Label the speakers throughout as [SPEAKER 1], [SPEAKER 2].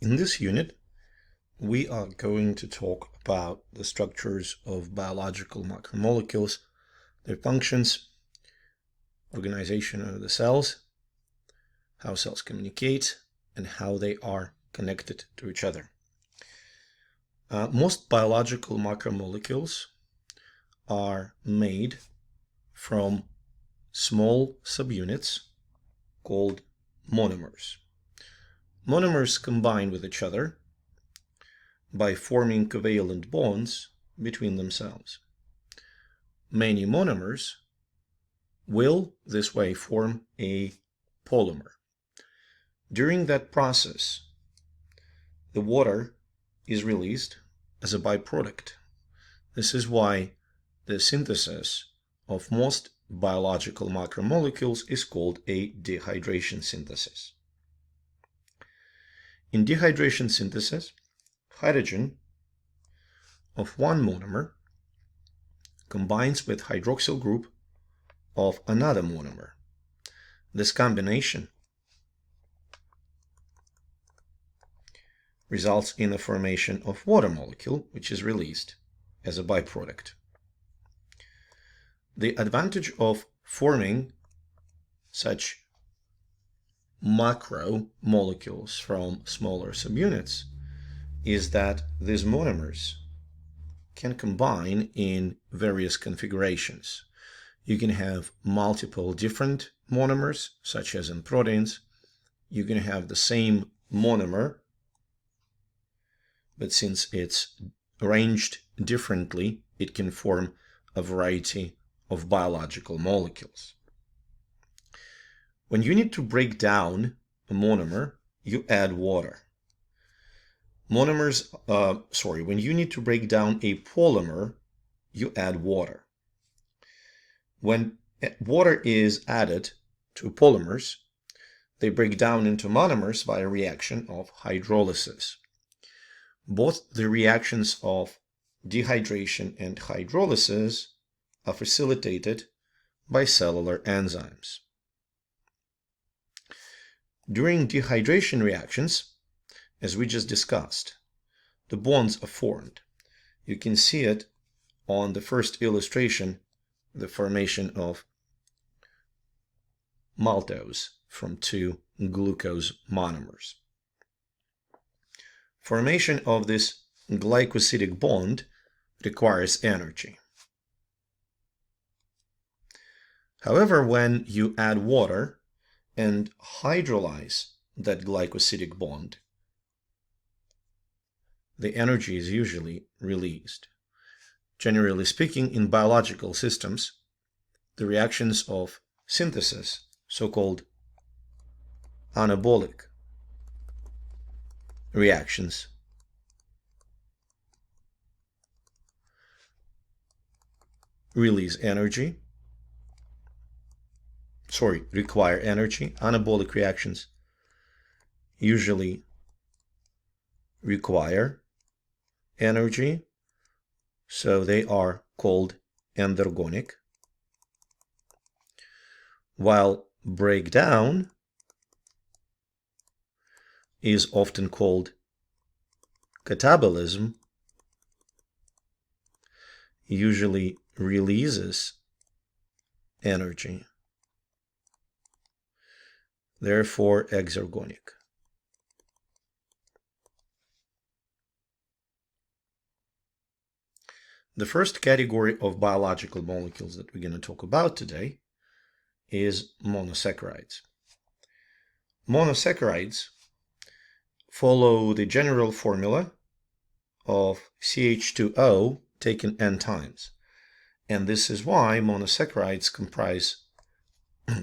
[SPEAKER 1] In this unit, we are going to talk about the structures of biological macromolecules, their functions, organization of the cells, how cells communicate, and how they are connected to each other. Most biological macromolecules are made from small subunits called monomers. Monomers combine with each other by forming covalent bonds between themselves. Many monomers will this way form a polymer. During that process, the water is released as a byproduct. This is why the synthesis of most biological macromolecules is called a dehydration synthesis. In dehydration synthesis, hydrogen of one monomer combines with hydroxyl group of another monomer. This combination results in the formation of water molecule, which is released as a byproduct. The advantage of forming such macromolecules from smaller subunits is that these monomers can combine in various configurations. You can have multiple different monomers, such as in proteins. You can have the same monomer, but since it's arranged differently, it can form a variety of biological molecules. When you need to break down a monomer, you add water. When you need to break down a polymer, you add water. When water is added to polymers, they break down into monomers by a reaction of hydrolysis. Both the reactions of dehydration and hydrolysis are facilitated by cellular enzymes. During dehydration reactions, as we just discussed, the bonds are formed. You can see it on the first illustration, the formation of maltose from two glucose monomers. Formation of this glycosidic bond requires energy. However, when you add water and hydrolyze that glycosidic bond, the energy is usually released. Generally speaking, in biological systems, the reactions of synthesis, so-called anabolic reactions, require energy. Anabolic reactions usually require energy, so they are called endergonic, while breakdown is often called catabolism, usually releases energy, therefore exergonic. The first category of biological molecules that we're going to talk about today is monosaccharides. Monosaccharides follow the general formula of CH2O taken n times, and this is why monosaccharides comprise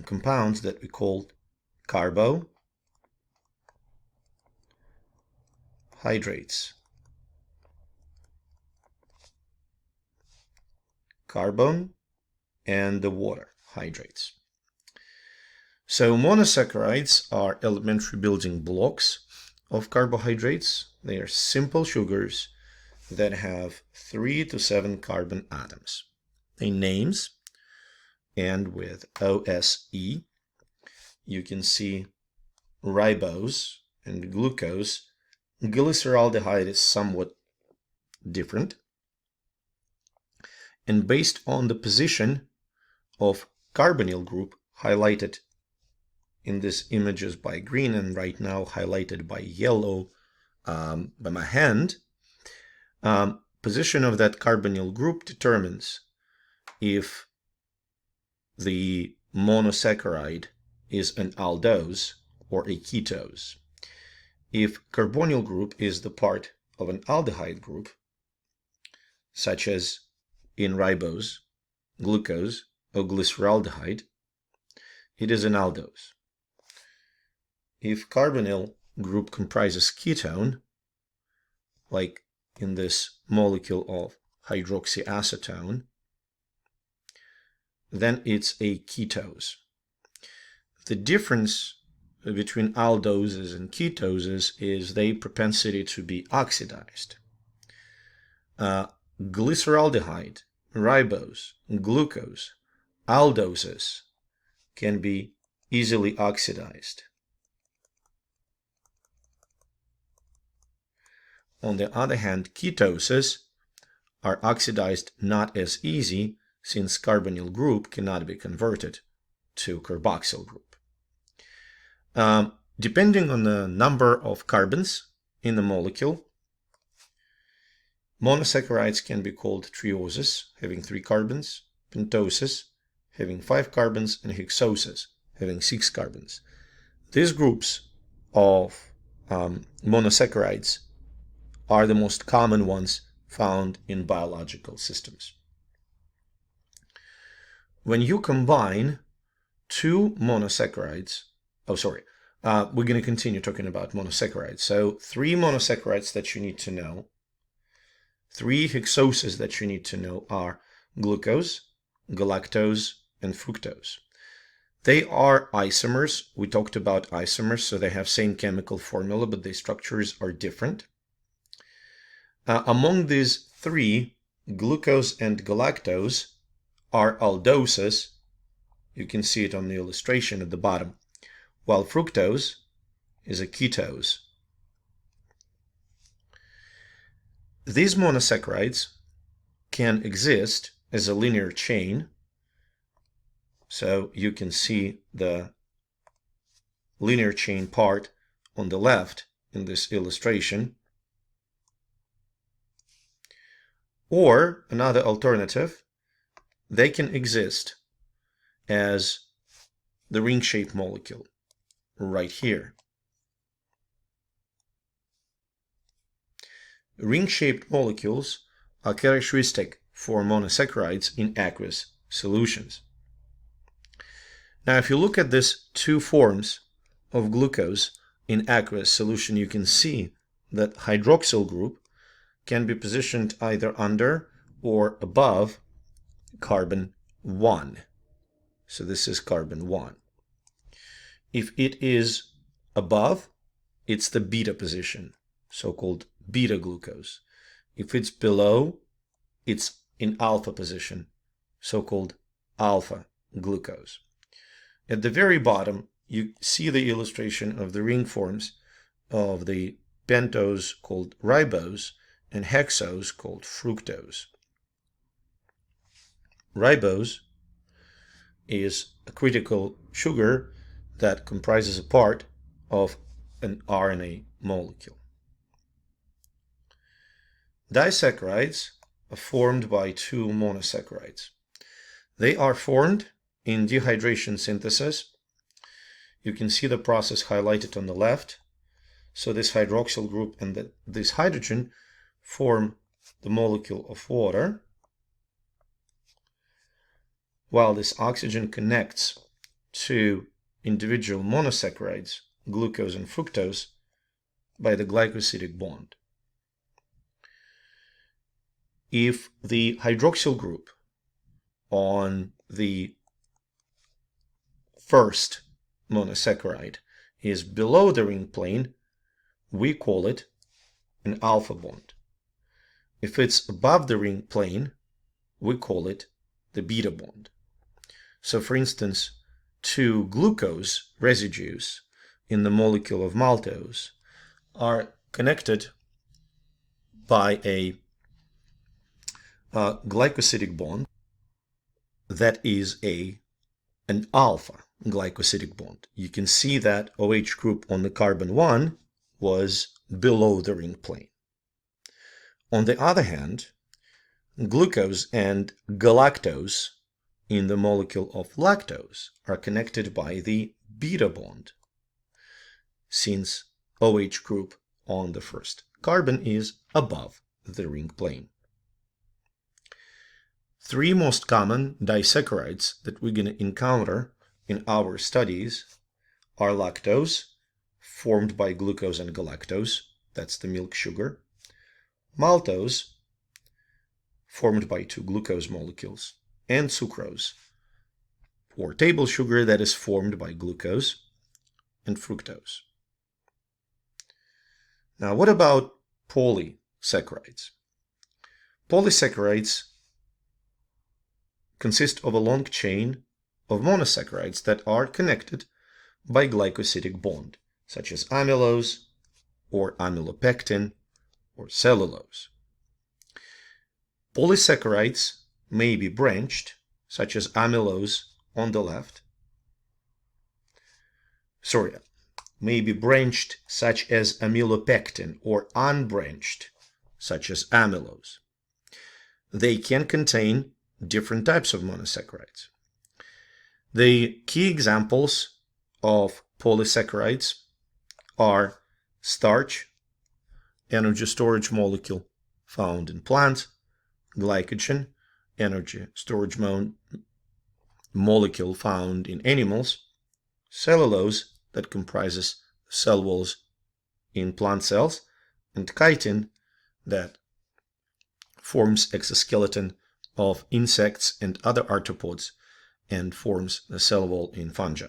[SPEAKER 1] compounds that we call carbohydrates. Carbon and the water, hydrates. So monosaccharides are elementary building blocks of carbohydrates. They are simple sugars that have 3 to 7 carbon atoms. Their names end with OSE. You can see ribose and glucose glyceraldehyde is somewhat different. And based on the position of carbonyl group highlighted in these images by green and right now highlighted by yellow by my hand, position of that carbonyl group determines if the monosaccharide is an aldose or a ketose. If carbonyl group is the part of an aldehyde group, such as in ribose, glucose, or glyceraldehyde, it is an aldose. If carbonyl group comprises ketone, like in this molecule of hydroxyacetone, then it's a ketose. The difference between aldoses and ketoses is their propensity to be oxidized. Glyceraldehyde, ribose, glucose, aldoses can be easily oxidized. On the other hand, ketoses are oxidized not as easy since carbonyl group cannot be converted to carboxyl group. Depending on the number of carbons in the molecule, monosaccharides can be called trioses, having 3 carbons, pentoses, having 5 carbons, and hexoses, having 6 carbons. These groups of monosaccharides are the most common ones found in biological systems. When you combine 2 monosaccharides, we're going to continue talking about monosaccharides. So 3 monosaccharides that you need to know, 3 hexoses that you need to know are glucose, galactose, and fructose. They are isomers. We talked about isomers, so they have same chemical formula, but their structures are different. Among these 3, glucose and galactose are aldoses. You can see it on the illustration at the bottom, while fructose is a ketose. These monosaccharides can exist as a linear chain. So you can see the linear chain part on the left in this illustration. Or another alternative, they can exist as the ring-shaped molecule right here. Ring-shaped molecules are characteristic for monosaccharides in aqueous solutions. Now, if you look at these 2 forms of glucose in aqueous solution, you can see that hydroxyl group can be positioned either under or above carbon 1. So this is carbon 1. If it is above, it's the beta position, so-called beta glucose. If it's below, it's in alpha position, so-called alpha glucose. At the very bottom, you see the illustration of the ring forms of the pentose called ribose and hexose called fructose. Ribose is a critical sugar that comprises a part of an RNA molecule. Disaccharides are formed by 2 monosaccharides. They are formed in dehydration synthesis. You can see the process highlighted on the left. So this hydroxyl group and this hydrogen form the molecule of water, while this oxygen connects to individual monosaccharides, glucose and fructose, by the glycosidic bond. If the hydroxyl group on the first monosaccharide is below the ring plane, we call it an alpha bond. If it's above the ring plane, we call it the beta bond. So for instance, 2 glucose residues in the molecule of maltose are connected by a glycosidic bond that is an alpha glycosidic bond. You can see that OH group on the carbon 1 was below the ring plane. On the other hand, glucose and galactose in the molecule of lactose are connected by the beta bond, since OH group on the first carbon is above the ring plane. Three most common disaccharides that we're going to encounter in our studies are lactose, formed by glucose and galactose, that's the milk sugar, maltose, formed by two glucose molecules, and sucrose, or table sugar that is formed by glucose and fructose. Now, what about polysaccharides? Polysaccharides consist of a long chain of monosaccharides that are connected by glycosidic bond, such as amylose or amylopectin or cellulose. Polysaccharides may be branched, such as amylose on the left. May be branched, such as amylopectin, or unbranched, such as amylose. They can contain different types of monosaccharides. The key examples of polysaccharides are starch, energy storage molecule found in plants, glycogen, energy storage molecule found in animals, cellulose, that comprises cell walls in plant cells, and chitin, that forms exoskeleton of insects and other arthropods and forms the cell wall in fungi.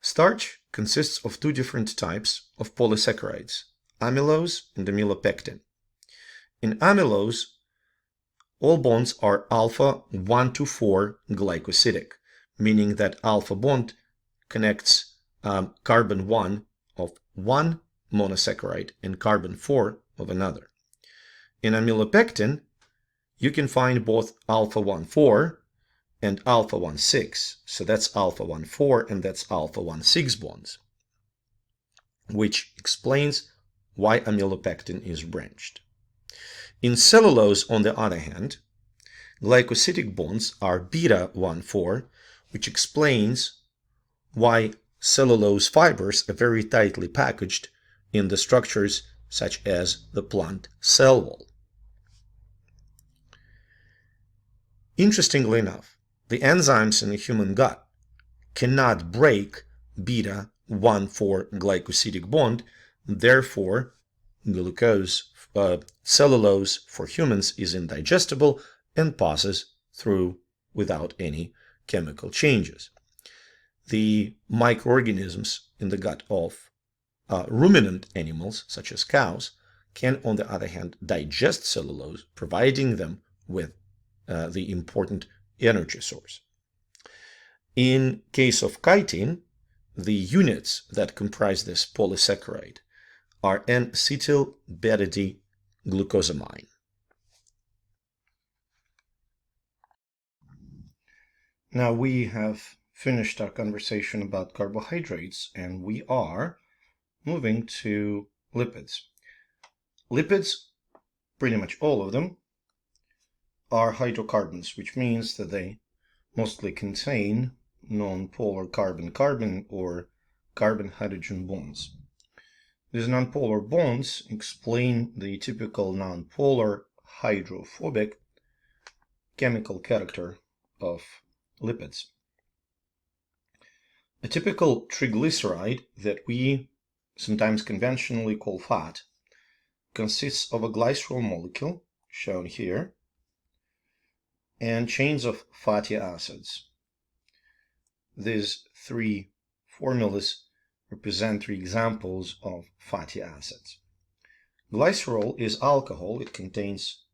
[SPEAKER 1] Starch consists of two different types of polysaccharides, amylose and amylopectin. In amylose, all bonds are alpha 1 to 4 glycosidic, meaning that alpha bond connects carbon 1 of one monosaccharide and carbon 4 of another. In amylopectin, you can find both alpha 1,4 and alpha 1,6. So that's alpha 1,4 and that's alpha 1,6 bonds, which explains why amylopectin is branched. In cellulose, on the other hand, glycosidic bonds are beta 1,4, which explains why cellulose fibers are very tightly packaged in the structures such as the plant cell wall. Interestingly enough, the enzymes in the human gut cannot break beta 1,4 glycosidic bond, therefore cellulose for humans is indigestible and passes through without any chemical changes. The microorganisms in the gut of ruminant animals, such as cows, can, on the other hand, digest cellulose, providing them with the important energy source. In case of chitin, the units that comprise this polysaccharide are N-acetyl-beta-D-glucosamine. Now we have finished our conversation about carbohydrates, and we are moving to lipids. Lipids, pretty much all of them, are hydrocarbons, which means that they mostly contain non-polar carbon-carbon or carbon-hydrogen bonds. These non-polar bonds explain the typical non-polar hydrophobic chemical character of lipids. A typical triglyceride that we sometimes conventionally call fat consists of a glycerol molecule, shown here, and chains of fatty acids. These three formulas represent three examples of fatty acids. Glycerol is alcohol. It contains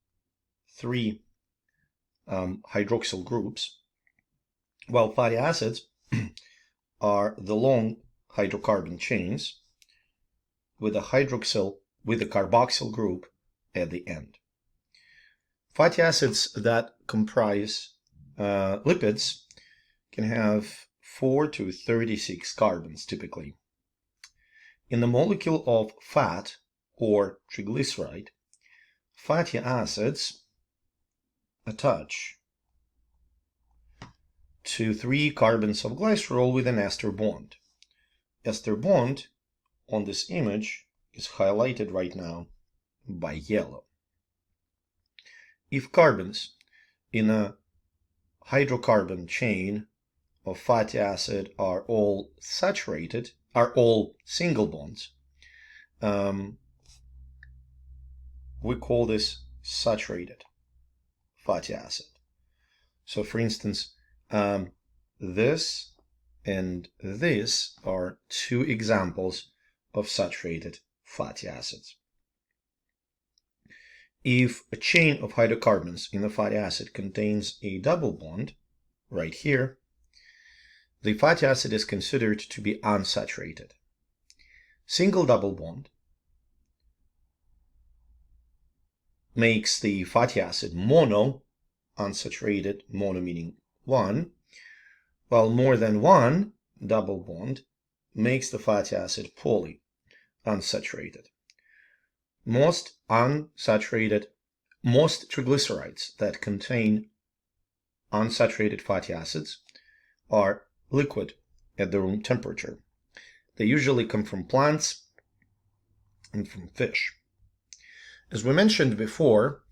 [SPEAKER 1] three hydroxyl groups, while fatty acids are the long hydrocarbon chains with the carboxyl group at the end. Fatty acids that comprise lipids can have 4 to 36 carbons typically. In the molecule of fat or triglyceride, fatty acids attach to 3 carbons of glycerol with an ester bond. Ester bond on this image is highlighted right now by yellow. If carbons in a hydrocarbon chain of fatty acid are all saturated, are all single bonds, we call this saturated fatty acid. So for instance, this and this are 2 examples of saturated fatty acids. If a chain of hydrocarbons in a fatty acid contains a double bond, right here, the fatty acid is considered to be unsaturated. Single double bond makes the fatty acid mono, unsaturated, mono meaning 1, while more than one double bond makes the fatty acid poly, unsaturated. Most triglycerides that contain unsaturated fatty acids are liquid at the room temperature. They usually come from plants and from fish. As we mentioned before,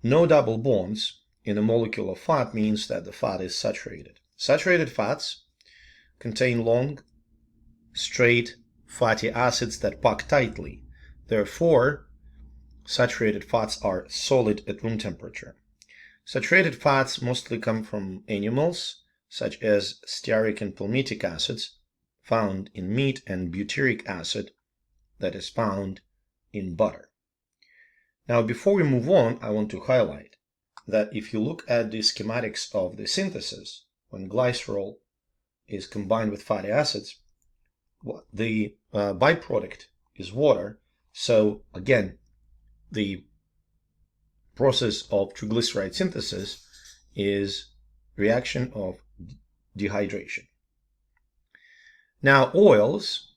[SPEAKER 1] no double bonds in a molecule of fat means that the fat is saturated. Saturated fats contain long, straight fatty acids that pack tightly. Therefore, saturated fats are solid at room temperature. Saturated fats mostly come from animals, such as stearic and palmitic acids found in meat and butyric acid that is found in butter. Now, before we move on, I want to highlight that if you look at the schematics of the synthesis, when glycerol is combined with fatty acids, the byproduct is water. So again, the process of triglyceride synthesis is reaction of dehydration. Now, oils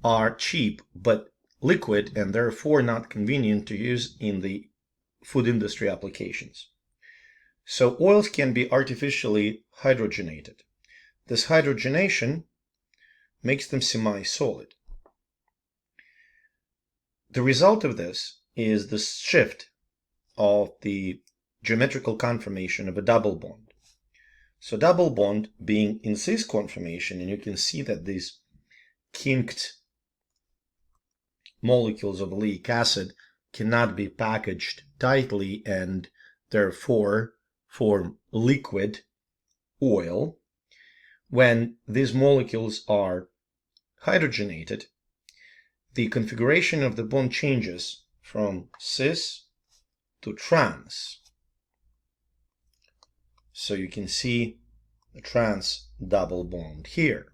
[SPEAKER 1] are cheap but liquid and therefore not convenient to use in the food industry applications. So oils can be artificially hydrogenated. This hydrogenation makes them semi-solid. The result of this is the shift of the geometrical conformation of a double bond. So double bond being in cis conformation, and you can see that these kinked molecules of oleic acid cannot be packaged tightly and therefore form liquid oil. When these molecules are hydrogenated, the configuration of the bond changes from cis to trans. So you can see the trans double bond here.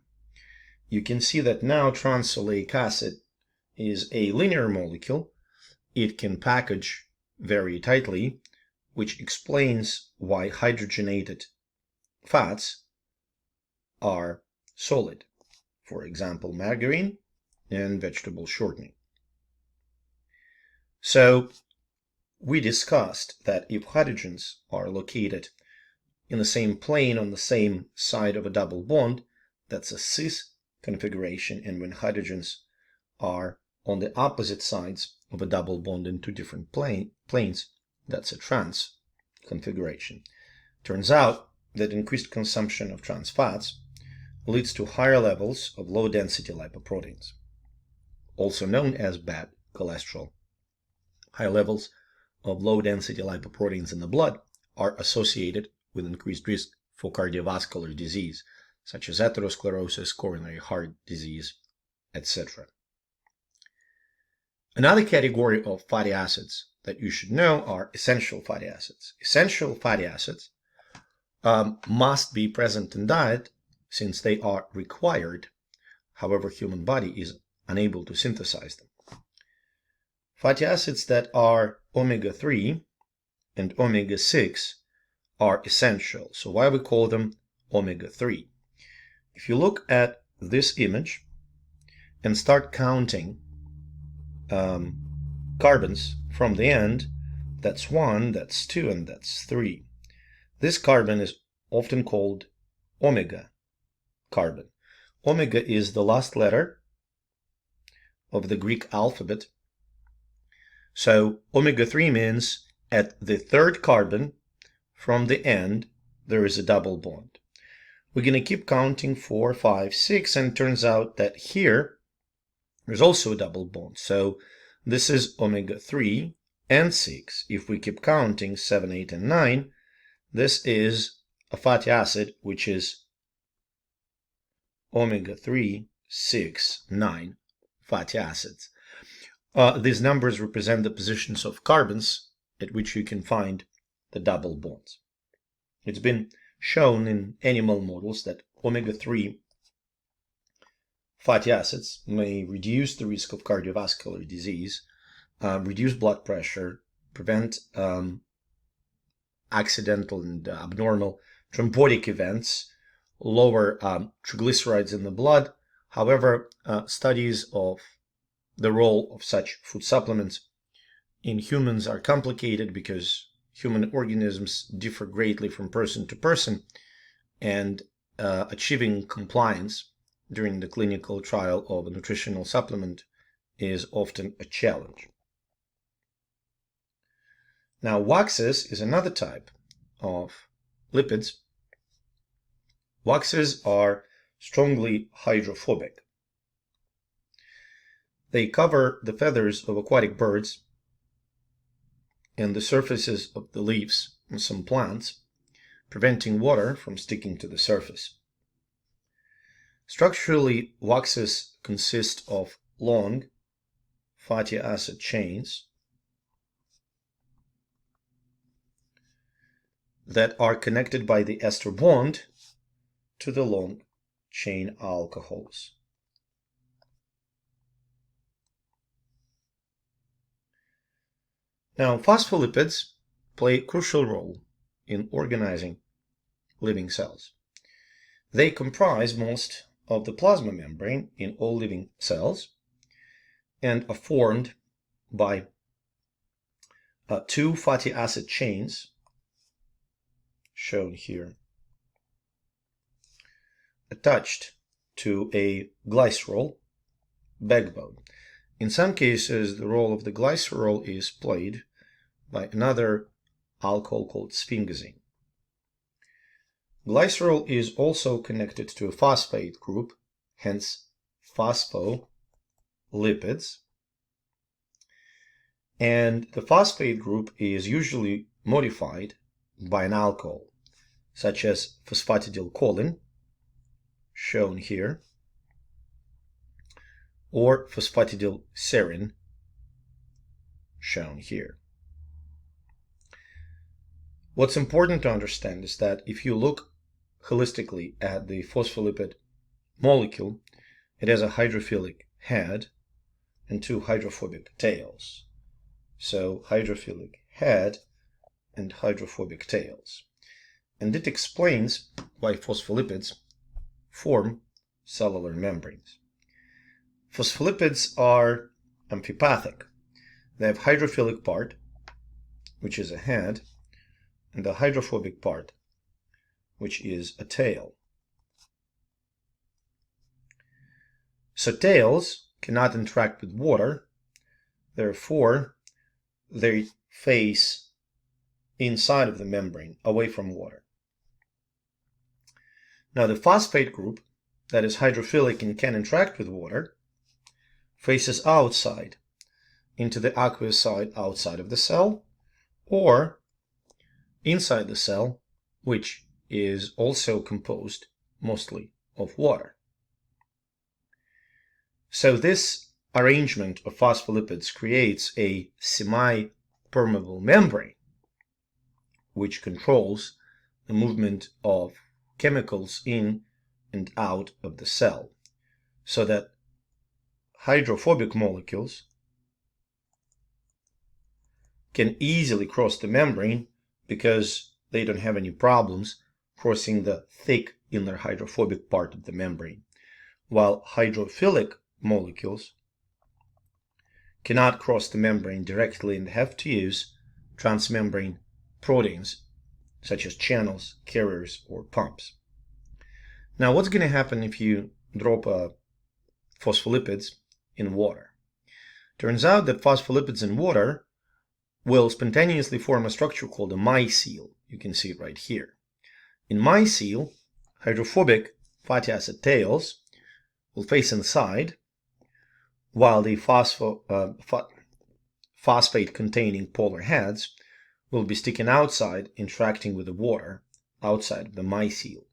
[SPEAKER 1] You can see that now trans oleic acid is a linear molecule. It can package very tightly, which explains why hydrogenated fats are solid. For example, margarine and vegetable shortening. So we discussed that if hydrogens are located in the same plane on the same side of a double bond, that's a cis configuration, and when hydrogens are on the opposite sides of a double bond in 2 different planes, that's a trans configuration. Turns out that increased consumption of trans fats leads to higher levels of low-density lipoproteins, also known as bad cholesterol. High levels of low-density lipoproteins in the blood are associated with increased risk for cardiovascular disease, such as atherosclerosis, coronary heart disease, etc. Another category of fatty acids that you should know are essential fatty acids. Essential fatty acids must be present in diet since they are required. However, human body is unable to synthesize them. Fatty acids that are omega-3 and omega-6 are essential. So why we call them omega-3? If you look at this image and start counting carbons from the end, that's 1, that's 2, and that's 3. This carbon is often called omega carbon. Omega is the last letter of the Greek alphabet. So omega-3 means at the third carbon from the end, there is a double bond. We're going to keep counting 4, 5, 6, and it turns out that here there's also a double bond. So this is omega-3 and 6. If we keep counting 7, 8, and 9, this is a fatty acid, which is omega-3, 6, 9 fatty acids. These numbers represent the positions of carbons at which you can find the double bonds. It's been shown in animal models that omega-3 fatty acids may reduce the risk of cardiovascular disease, reduce blood pressure, prevent accidental and abnormal thrombotic events, lower triglycerides in the blood. However, studies of the role of such food supplements in humans are complicated because human organisms differ greatly from person to person, and achieving compliance during the clinical trial of a nutritional supplement is often a challenge. Now, waxes is another type of lipids. Waxes are strongly hydrophobic. They cover the feathers of aquatic birds and the surfaces of the leaves of some plants, preventing water from sticking to the surface. Structurally, waxes consist of long fatty acid chains that are connected by the ester bond to the long chain alcohols. Now, phospholipids play a crucial role in organizing living cells. They comprise most of the plasma membrane in all living cells and are formed by two fatty acid chains, shown here, attached to a glycerol backbone. In some cases, the role of the glycerol is played by another alcohol called sphingosine. Glycerol is also connected to a phosphate group, hence phospholipids. And the phosphate group is usually modified by an alcohol, such as phosphatidylcholine, shown here, or phosphatidylserine, shown here. What's important to understand is that if you look holistically at the phospholipid molecule, it has a hydrophilic head and two hydrophobic tails. So hydrophilic head and hydrophobic tails. And it explains why phospholipids form cellular membranes. Phospholipids are amphipathic. They have hydrophilic part, which is a head, and the hydrophobic part, which is a tail. So tails cannot interact with water, therefore they face inside of the membrane, away from water. Now the phosphate group, that is hydrophilic and can interact with water, faces outside, into the aqueous side outside of the cell, or inside the cell, which is also composed mostly of water. So this arrangement of phospholipids creates a semi-permeable membrane, which controls the movement of chemicals in and out of the cell, so that hydrophobic molecules can easily cross the membrane because they don't have any problems crossing the thick inner hydrophobic part of the membrane, while hydrophilic molecules cannot cross the membrane directly and have to use transmembrane proteins such as channels, carriers, or pumps. Now, what's going to happen if you drop phospholipids in water? Turns out that phospholipids in water will spontaneously form a structure called a mycele. You can see it right here. In mycele, hydrophobic fatty acid tails will face inside, while the phosphate-containing polar heads will be sticking outside, interacting with the water outside of the mycele.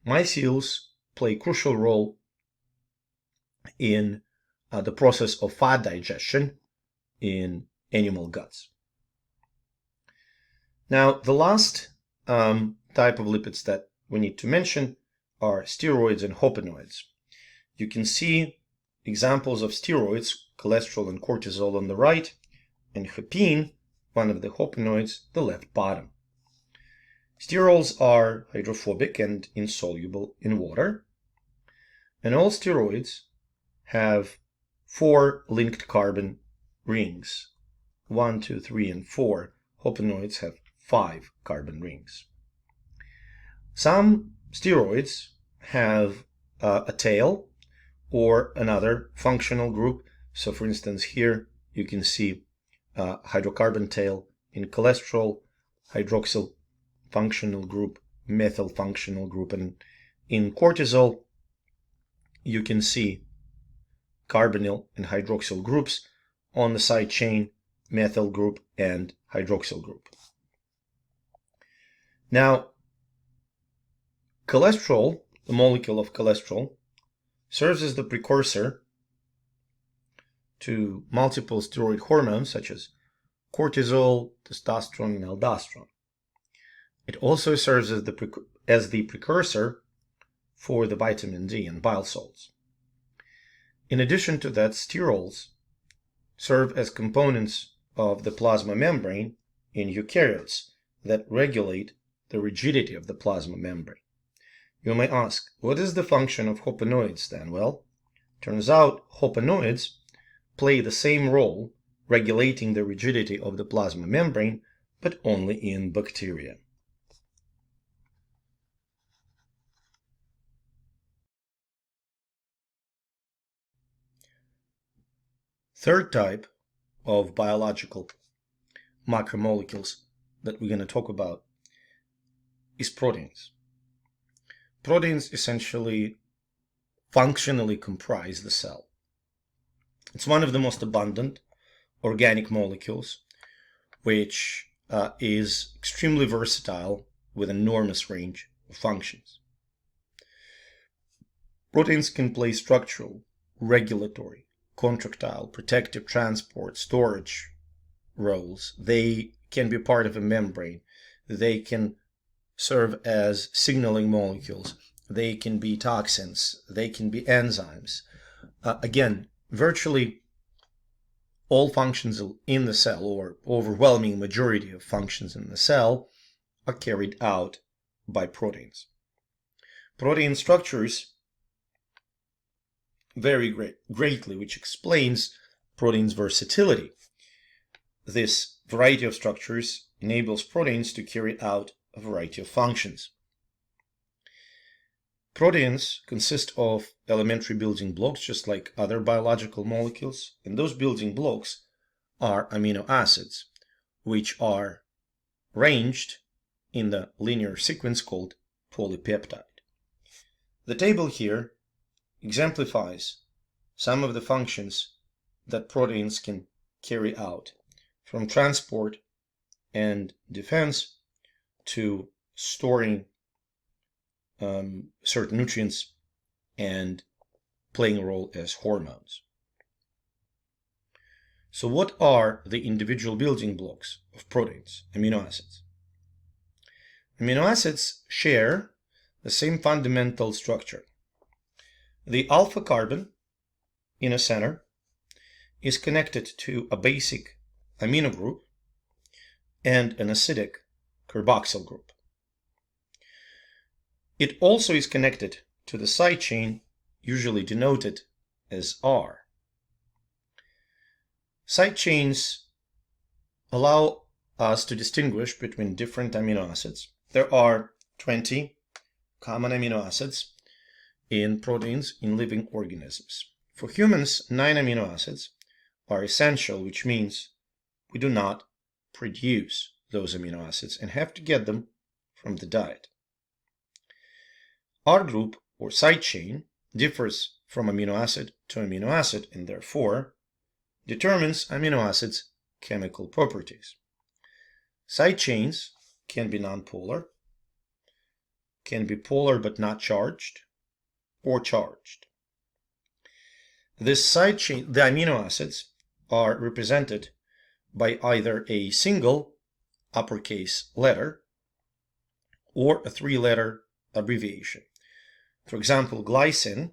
[SPEAKER 1] Myceles play a crucial role in the process of fat digestion in animal guts. Now, the last type of lipids that we need to mention are steroids and hopanoids. You can see examples of steroids, cholesterol and cortisol on the right, and hopine, one of the hopanoids, the left bottom. Sterols are hydrophobic and insoluble in water, and all steroids have 4 linked carbon rings. 1, 2, 3, and 4. Hopanoids have 5 carbon rings. Some steroids have a tail or another functional group. So for instance, here you can see hydrocarbon tail in cholesterol, hydroxyl functional group, methyl functional group, and in cortisol you can see carbonyl and hydroxyl groups on the side chain, methyl group and hydroxyl group. Now, cholesterol, the molecule of cholesterol, serves as the precursor to multiple steroid hormones such as cortisol, testosterone, and aldosterone. It also serves as the precursor for the vitamin D and bile salts. In addition to that, sterols serve as components of the plasma membrane in eukaryotes that regulate the rigidity of the plasma membrane. You may ask, what is the function of hopanoids then? Well, turns out hopanoids play the same role regulating the rigidity of the plasma membrane, but only in bacteria. Third type of biological macromolecules that we're going to talk about is proteins. Proteins essentially functionally comprise the cell. It's one of the most abundant organic molecules, which is extremely versatile with an enormous range of functions. Proteins can play structural, regulatory, contractile, protective, transport, storage roles. They can be part of a membrane. They can serve as signaling molecules. They can be toxins. They can be enzymes. Again, virtually all functions in the cell, or overwhelming majority of functions in the cell, are carried out by proteins. Protein structures vary greatly, which explains proteins' versatility. This variety of structures enables proteins to carry out a variety of functions. Proteins consist of elementary building blocks, just like other biological molecules, and those building blocks are amino acids, which are ranged in the linear sequence called polypeptide. The table here exemplifies some of the functions that proteins can carry out, from transport and defense to storing certain nutrients and playing a role as hormones. So what are the individual building blocks of proteins? Amino acids. Amino acids share the same fundamental structure. The alpha carbon in a center is connected to a basic amino group and an acidic carboxyl group. It also is connected to the side chain, usually denoted as R. Side chains allow us to distinguish between different amino acids. There are 20 common amino acids in proteins in living organisms. For humans, 9 amino acids are essential, which means we do not produce those amino acids and have to get them from the diet. R group, or side chain, differs from amino acid to amino acid and therefore determines amino acids' chemical properties. Side chains can be nonpolar, can be polar but not charged, or charged. This side chain, the amino acids, are represented by either a single uppercase letter or a 3-letter abbreviation. For example, glycine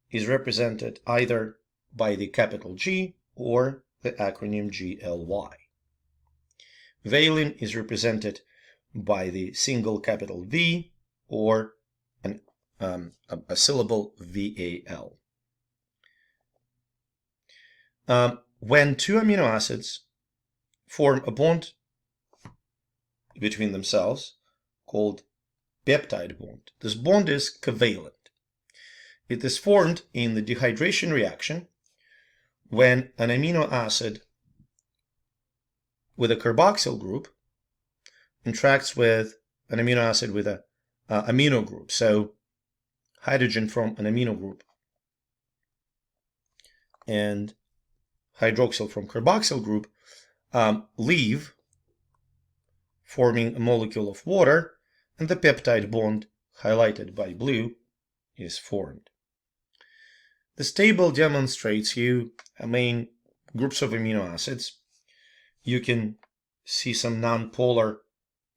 [SPEAKER 1] is represented either by the capital G or the acronym GLY. Valine is represented by the single capital V or a syllable VAL. When two amino acids form a bond between themselves called peptide bond, this bond is covalent. It is formed in the dehydration reaction when an amino acid with a carboxyl group interacts with an amino acid with an amino group. So hydrogen from an amino group and hydroxyl from carboxyl group leave, forming a molecule of water, and the peptide bond, highlighted by blue, is formed. This table demonstrates you main groups of amino acids. You can see some nonpolar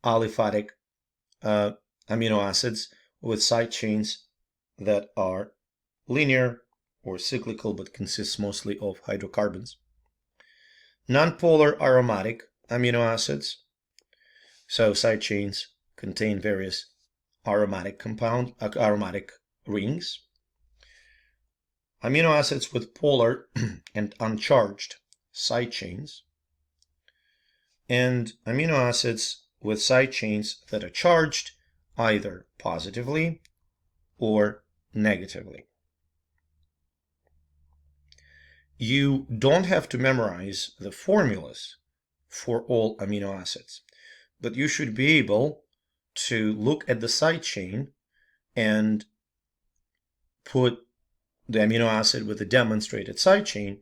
[SPEAKER 1] aliphatic amino acids with side chains that are linear or cyclical but consists mostly of hydrocarbons. Nonpolar aromatic amino acids, so side chains contain various aromatic rings. Amino acids with polar and uncharged side chains, and amino acids with side chains that are charged either positively or negatively. You don't have to memorize the formulas for all amino acids, but you should be able to look at the side chain and put the amino acid with the demonstrated side chain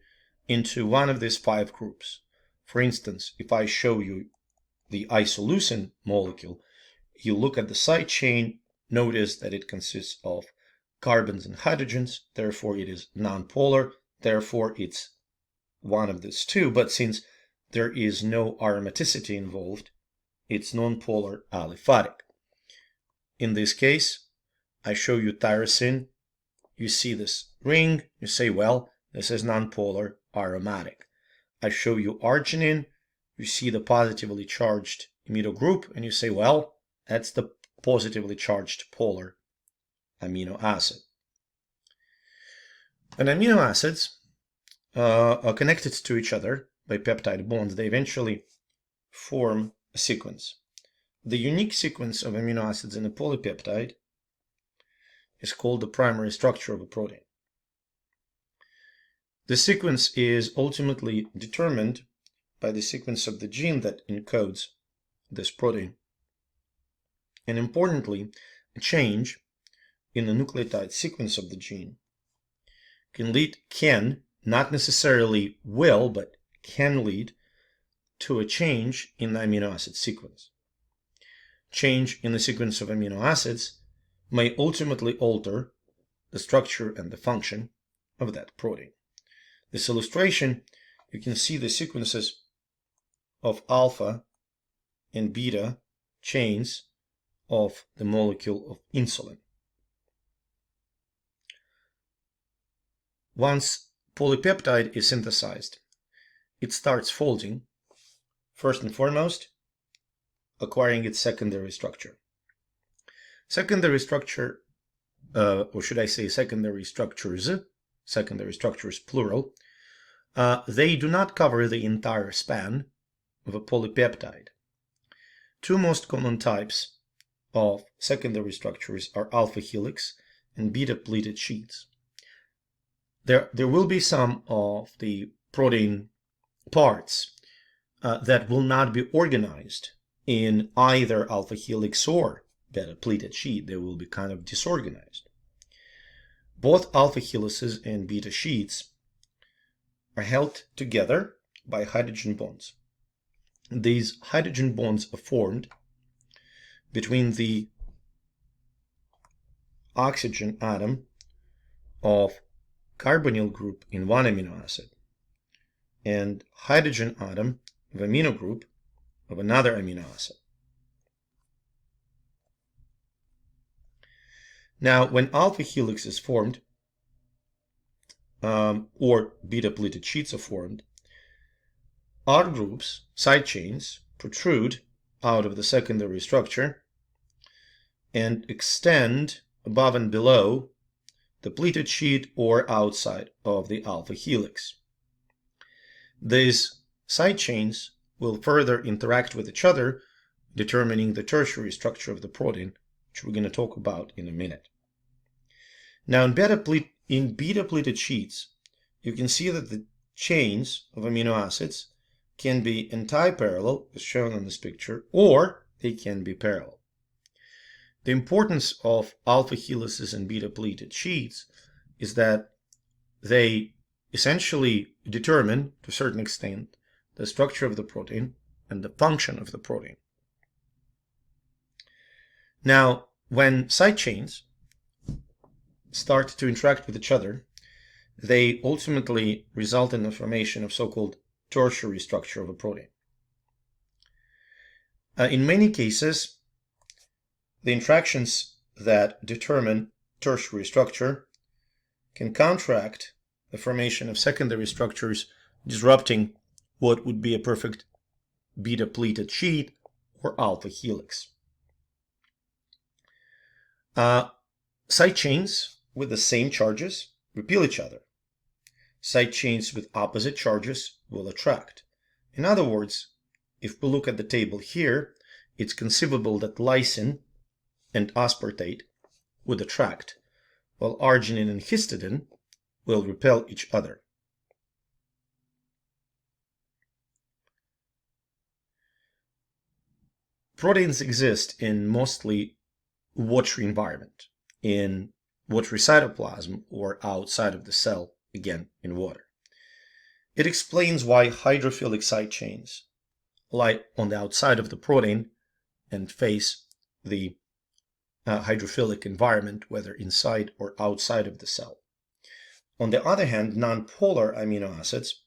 [SPEAKER 1] into one of these 5 groups. For instance, if I show you the isoleucine molecule, you look at the side chain, notice that it consists of carbons and hydrogens, therefore it is nonpolar, therefore it's one of these 2, but since there is no aromaticity involved, it's nonpolar aliphatic. In this case, I show you tyrosine, you see this ring, you say, well, this is nonpolar aromatic. I show you arginine, you see the positively charged imino group, and you say, well, that's the positively charged polar amino acid. When amino acids are connected to each other by peptide bonds, they eventually form a sequence. The unique sequence of amino acids in a polypeptide is called the primary structure of a protein. The sequence is ultimately determined by the sequence of the gene that encodes this protein. And importantly, a change in the nucleotide sequence of the gene can, not necessarily will, but can lead to a change in the amino acid sequence. Change in the sequence of amino acids may ultimately alter the structure and the function of that protein. This illustration, you can see the sequences of alpha and beta chains of the molecule of insulin. once polypeptide is synthesized, it starts folding, first and foremost, acquiring its secondary structure. Secondary structure, or should I say secondary structures plural, they do not cover the entire span of a polypeptide. Two most common types of secondary structures are alpha helix and beta pleated sheets. There will be some of the protein parts that will not be organized in either alpha helix or beta pleated sheet. They will be kind of disorganized. Both alpha helices and beta sheets are held together by hydrogen bonds. These hydrogen bonds are formed between the oxygen atom of carbonyl group in one amino acid and hydrogen atom of amino group of another amino acid. Now, when alpha helix is formed, or beta pleated sheets are formed, R groups, side chains, protrude out of the secondary structure and extend above and below the pleated sheet or outside of the alpha helix. These side chains will further interact with each other, determining the tertiary structure of the protein, which we're going to talk about in a minute. Now, in beta pleated sheets, you can see that the chains of amino acids can be anti-parallel, as shown on this picture, or they can be parallel. The importance of alpha helices and beta pleated sheets is that they essentially determine, to a certain extent, the structure of the protein and the function of the protein. Now, when side chains start to interact with each other, they ultimately result in the formation of so-called tertiary structure of a protein. In many cases, the interactions that determine tertiary structure can counteract the formation of secondary structures, disrupting what would be a perfect beta pleated sheet or alpha helix. Side chains with the same charges repel each other. Side chains with opposite charges will attract. In other words, if we look at the table here, it's conceivable that lysine and aspartate would attract, while arginine and histidine will repel each other. Proteins exist in mostly watery environment, in watery cytoplasm or outside of the cell, again in water. It explains why hydrophilic side chains lie on the outside of the protein and face the hydrophilic environment, whether inside or outside of the cell. On the other hand, nonpolar amino acids,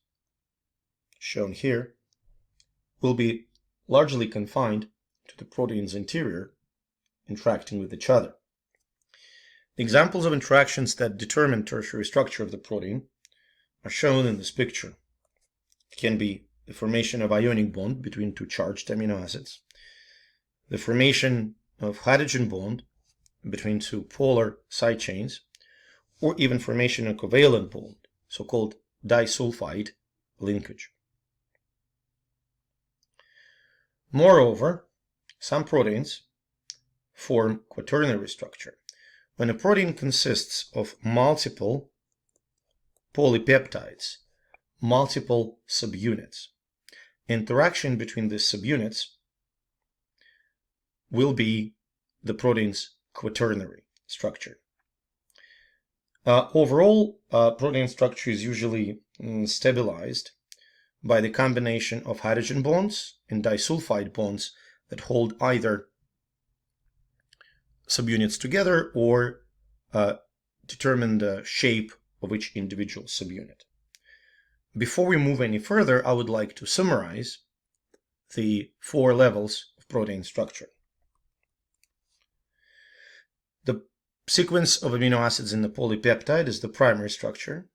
[SPEAKER 1] shown here, will be largely confined to the protein's interior, interacting with each other. Examples of interactions that determine tertiary structure of the protein are shown in this picture. It can be the formation of ionic bond between two charged amino acids, the formation of hydrogen bond between two polar side chains, or even formation of covalent bond, so-called disulfide linkage. Moreover, some proteins form quaternary structure. When a protein consists of multiple polypeptides, multiple subunits, interaction between these subunits will be the protein's quaternary structure. Overall, protein structure is usually stabilized by the combination of hydrogen bonds and disulfide bonds that hold either subunits together or determine the shape of each individual subunit. Before we move any further, I would like to summarize the 4 levels of protein structure. The sequence of amino acids in the polypeptide is the primary structure.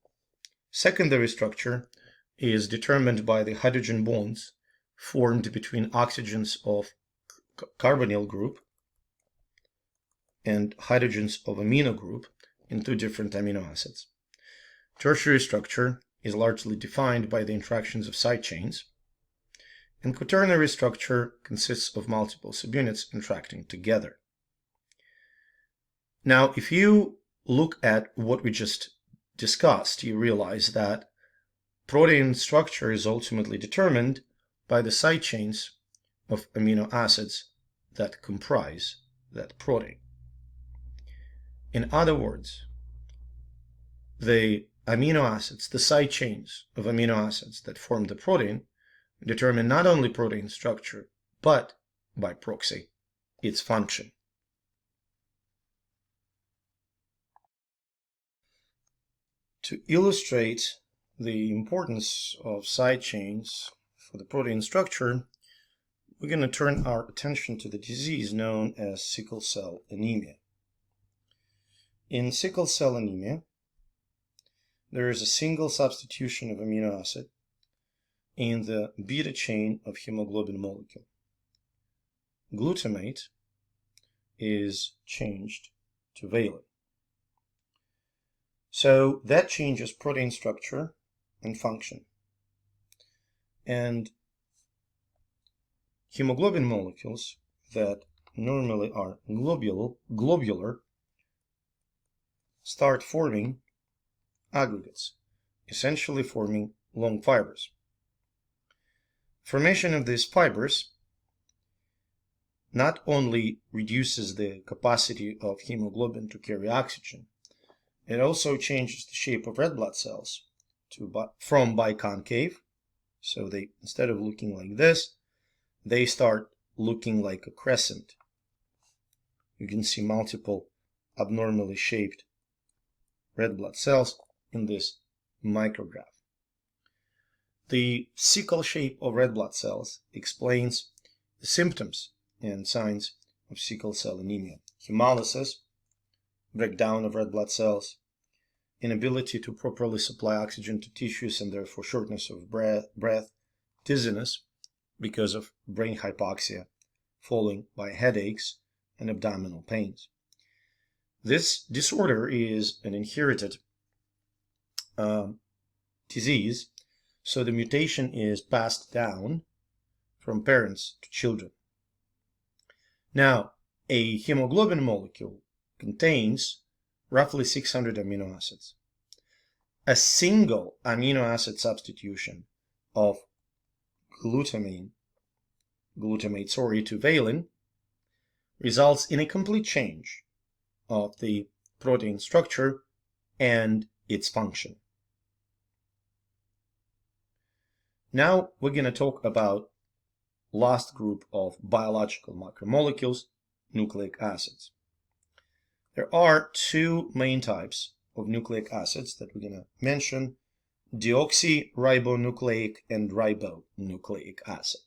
[SPEAKER 1] Secondary structure is determined by the hydrogen bonds formed between oxygens of carbonyl group and hydrogens of amino group in two different amino acids. Tertiary structure is largely defined by the interactions of side chains, and quaternary structure consists of multiple subunits interacting together. Now, if you look at what we just discussed, you realize that protein structure is ultimately determined by the side chains of amino acids that comprise that protein. In other words, the amino acids, the side chains of amino acids that form the protein, determine not only protein structure, but, by proxy, its function. To illustrate the importance of side chains for the protein structure, we're going to turn our attention to the disease known as sickle cell anemia. In sickle cell anemia, there is a single substitution of amino acid in the beta chain of hemoglobin molecule. Glutamate is changed to valine. So that changes protein structure and function. And hemoglobin molecules that normally are globular start forming aggregates, essentially forming long fibers. Formation of these fibers not only reduces the capacity of hemoglobin to carry oxygen, it also changes the shape of red blood cells from biconcave, so they, instead of looking like this, they start looking like a crescent. You can see multiple abnormally shaped red blood cells in this micrograph. The sickle shape of red blood cells explains the symptoms and signs of sickle cell anemia: hemolysis, breakdown of red blood cells, inability to properly supply oxygen to tissues and therefore shortness of breath, dizziness because of brain hypoxia, followed by headaches and abdominal pains. This disorder is an inherited disease, so the mutation is passed down from parents to children. Now, a hemoglobin molecule contains roughly 600 amino acids. A single amino acid substitution of glutamate to valine results in a complete change of the protein structure and its function. Now we're going to talk about last group of biological macromolecules, nucleic acids. There are two main types of nucleic acids that we're going to mention: deoxyribonucleic and ribonucleic acid.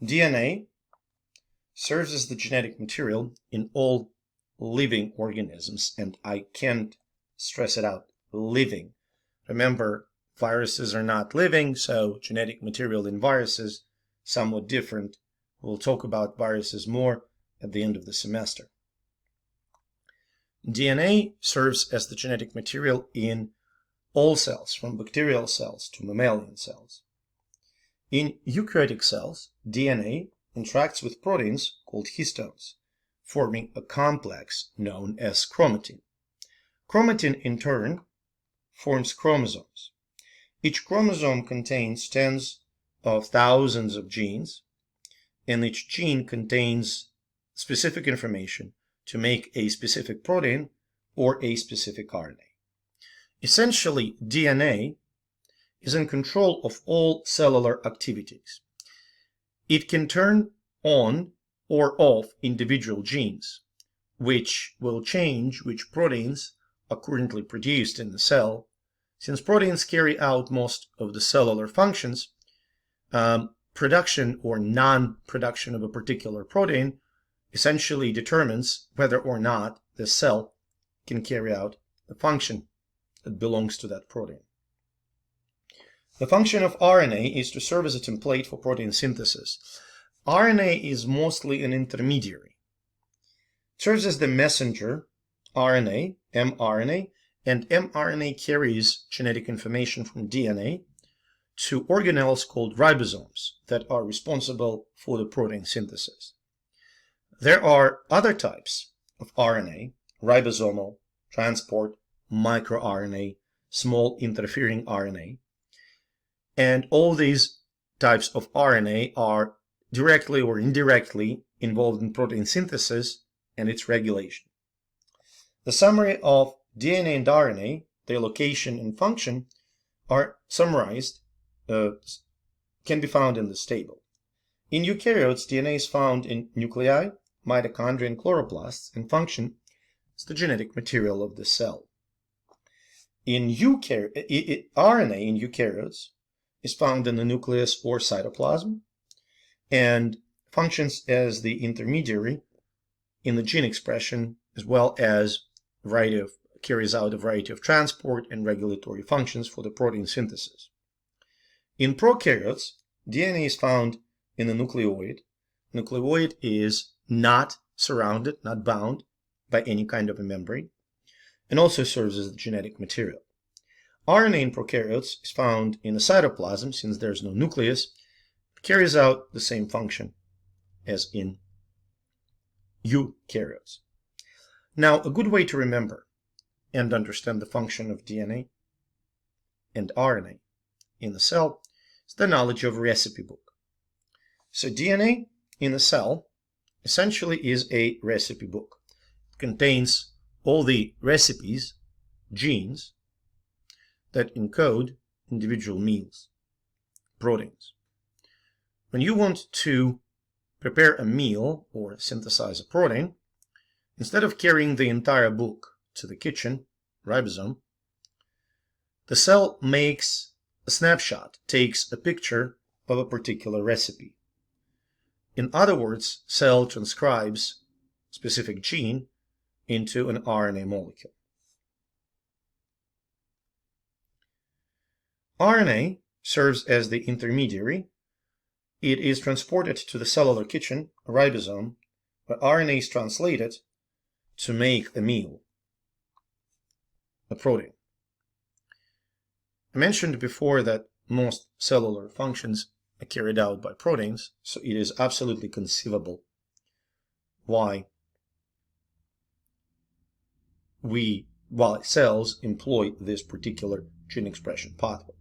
[SPEAKER 1] DNA serves as the genetic material in all living organisms, and I can't stress it out, living. Remember, viruses are not living, so genetic material in viruses somewhat different. We'll talk about viruses more at the end of the semester. DNA serves as the genetic material in all cells, from bacterial cells to mammalian cells. In eukaryotic cells, DNA interacts with proteins called histones, forming a complex known as chromatin. Chromatin, in turn, forms chromosomes. Each chromosome contains tens of thousands of genes, and each gene contains specific information to make a specific protein or a specific RNA. Essentially, DNA is in control of all cellular activities. It can turn on or off individual genes, which will change which proteins are currently produced in the cell. Since proteins carry out most of the cellular functions, production or non-production of a particular protein essentially determines whether or not the cell can carry out the function that belongs to that protein. The function of RNA is to serve as a template for protein synthesis. RNA is mostly an intermediary. It serves as the messenger, RNA, mRNA, and mRNA carries genetic information from DNA to organelles called ribosomes that are responsible for the protein synthesis. There are other types of RNA, ribosomal, transport, microRNA, small interfering RNA, and all these types of RNA are directly or indirectly involved in protein synthesis and its regulation. The summary of DNA and RNA, their location and function, are summarized, can be found in this table. In eukaryotes, DNA is found in nuclei, mitochondria, and chloroplasts, and function is the genetic material of the cell. In RNA in eukaryotes is found in the nucleus or cytoplasm and functions as the intermediary in the gene expression, as well as carries out a variety of transport and regulatory functions for the protein synthesis. In prokaryotes, DNA is found in the nucleoid. Nucleoid is not surrounded, not bound by any kind of a membrane, and also serves as the genetic material. RNA in prokaryotes is found in the cytoplasm, since there's no nucleus, carries out the same function as in eukaryotes. Now, a good way to remember and understand the function of DNA and RNA in the cell is the knowledge of a recipe book. So DNA in the cell essentially is a recipe book. It contains all the recipes, genes, that encode individual meals, proteins. When you want to prepare a meal or synthesize a protein, instead of carrying the entire book to the kitchen, ribosome, the cell makes a snapshot, takes a picture of a particular recipe. In other words, cell transcribes a specific gene into an RNA molecule. RNA serves as the intermediary. It is transported to the cellular kitchen, a ribosome, where RNA is translated to make a meal, a protein. I mentioned before that most cellular functions are carried out by proteins, so it is absolutely conceivable why cells employ this particular gene expression pathway.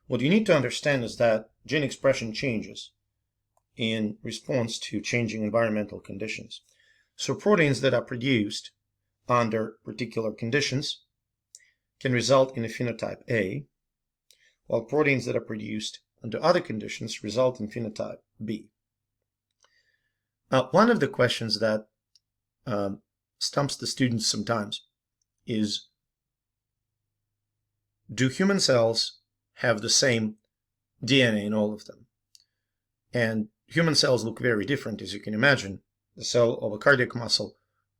[SPEAKER 1] What you need to understand is that gene expression changes in response to changing environmental conditions. So proteins that are produced under particular conditions can result in a phenotype A, while proteins that are produced under other conditions result in phenotype B. One of the questions that stumps the students sometimes is, do human cells have the same DNA in all of them? And human cells look very different, as you can imagine. The cell of a cardiac muscle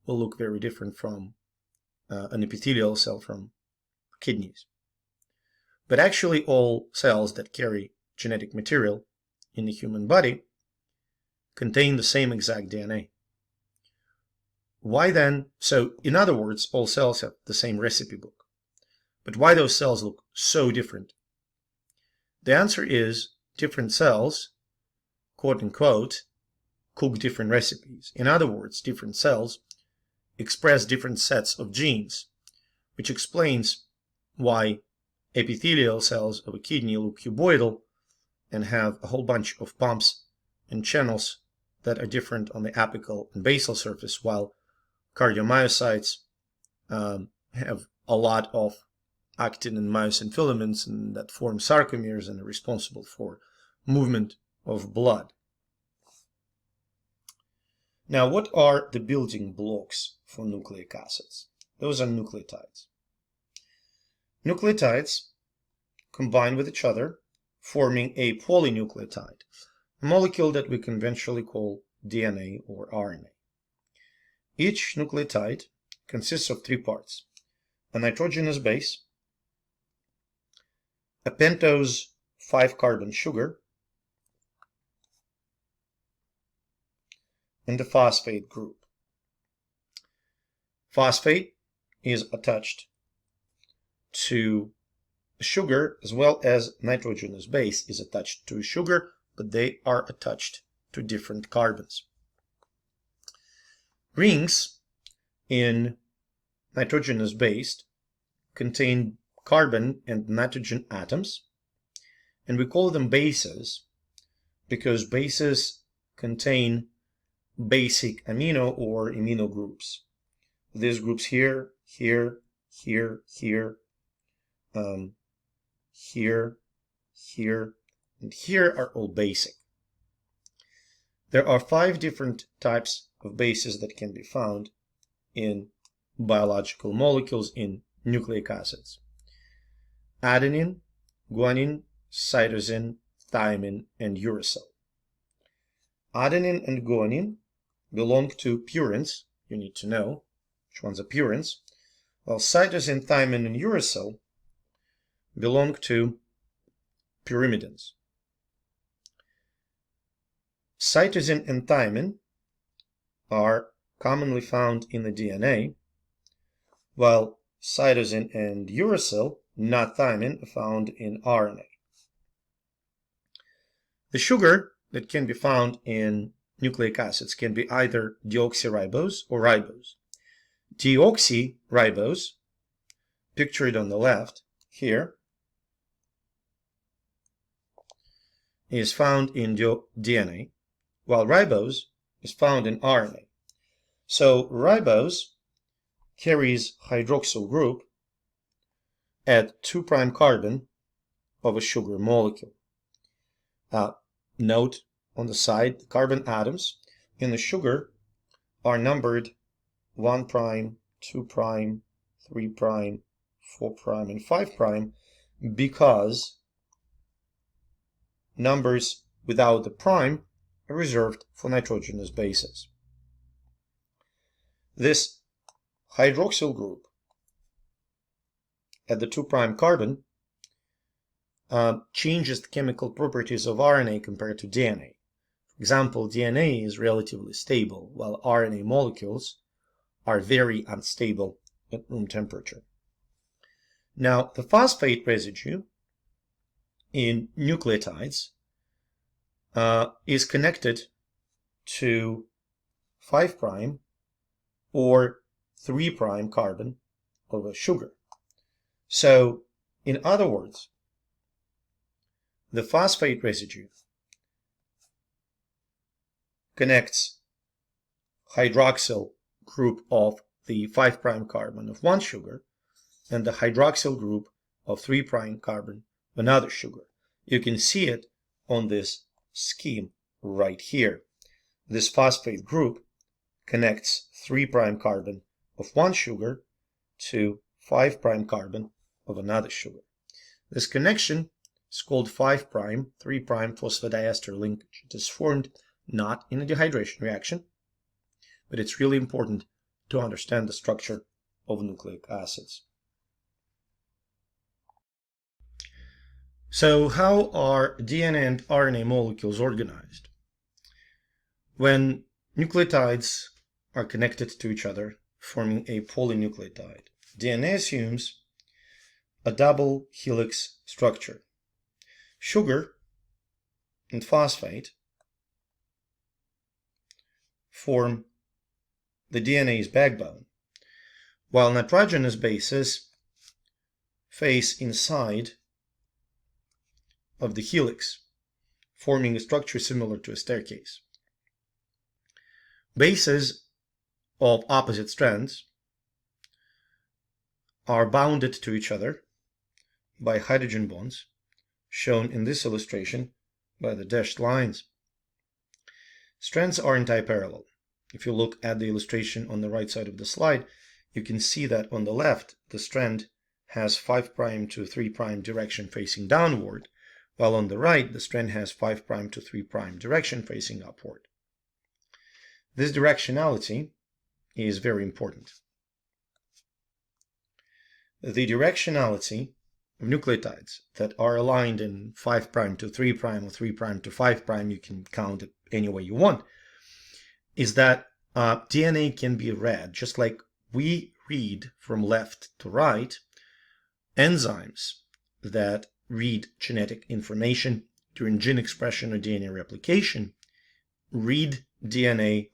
[SPEAKER 1] will look very different from an epithelial cell from kidneys. But actually all cells that carry genetic material in the human body contain the same exact DNA. Why then? So in other words, all cells have the same recipe book. But why those cells look so different? The answer is different cells, quote unquote, cook different recipes. In other words, different cells express different sets of genes, which explains why epithelial cells of a kidney look cuboidal and have a whole bunch of pumps and channels that are different on the apical and basal surface, while cardiomyocytes have a lot of actin and myosin filaments and that form sarcomeres and are responsible for movement of blood. Now, what are the building blocks for nucleic acids? Those are nucleotides. Nucleotides combine with each other, forming a polynucleotide, a molecule that we conventionally call DNA or RNA. Each nucleotide consists of three parts: a nitrogenous base, a pentose 5-carbon sugar in the phosphate group. Phosphate is attached to sugar as well as nitrogenous base is attached to sugar, but they are attached to different carbons. Rings in nitrogenous base contain carbon and nitrogen atoms, and we call them bases because bases contain basic amino or amino groups. These groups here, here, here, here, here, here, and here are all basic. There are 5 different types of bases that can be found in biological molecules in nucleic acids: adenine, guanine, cytosine, thymine, and uracil. Adenine and guanine belong to purines. You need to know which ones are purines, while cytosine, thymine, and uracil belong to pyrimidines. Cytosine and thymine are commonly found in the DNA, while cytosine and uracil, not thymine, are found in RNA. The sugar that can be found in nucleic acids can be either deoxyribose or ribose. Deoxyribose, pictured on the left here, is found in DNA, while ribose is found in RNA. So ribose carries hydroxyl group at 2' carbon of a sugar molecule. Note on the side, the carbon atoms in the sugar are numbered 1', 2', 3', 4', and 5' because numbers without the prime are reserved for nitrogenous bases. This hydroxyl group at the 2' carbon changes the chemical properties of RNA compared to DNA. For example, DNA is relatively stable, while RNA molecules are very unstable at room temperature. Now, the phosphate residue in nucleotides is connected to 5' or 3' carbon of a sugar. So, in other words, the phosphate residue connects hydroxyl group of the 5' carbon of one sugar and the hydroxyl group of 3' carbon of another sugar. You can see it on this scheme right here. This phosphate group connects 3' carbon of one sugar to 5' carbon of another sugar. This connection is called 5', 3' phosphodiester linkage. It is formed not in a dehydration reaction, but it's really important to understand the structure of nucleic acids. So how are DNA and RNA molecules organized? When nucleotides are connected to each other, forming a polynucleotide, DNA assumes a double helix structure. Sugar and phosphate form the DNA's backbone, while nitrogenous bases face inside of the helix, forming a structure similar to a staircase. Bases of opposite strands are bounded to each other by hydrogen bonds, shown in this illustration by the dashed lines. Strands are antiparallel. If you look at the illustration on the right side of the slide, you can see that on the left, the strand has 5' to 3' direction facing downward, while on the right, the strand has 5' to 3' direction facing upward. This directionality is very important. The directionality of nucleotides that are aligned in 5' to 3' or 3' to 5', you can count it any way you want, is that DNA can be read just like we read from left to right. Enzymes that read genetic information during gene expression or DNA replication read DNA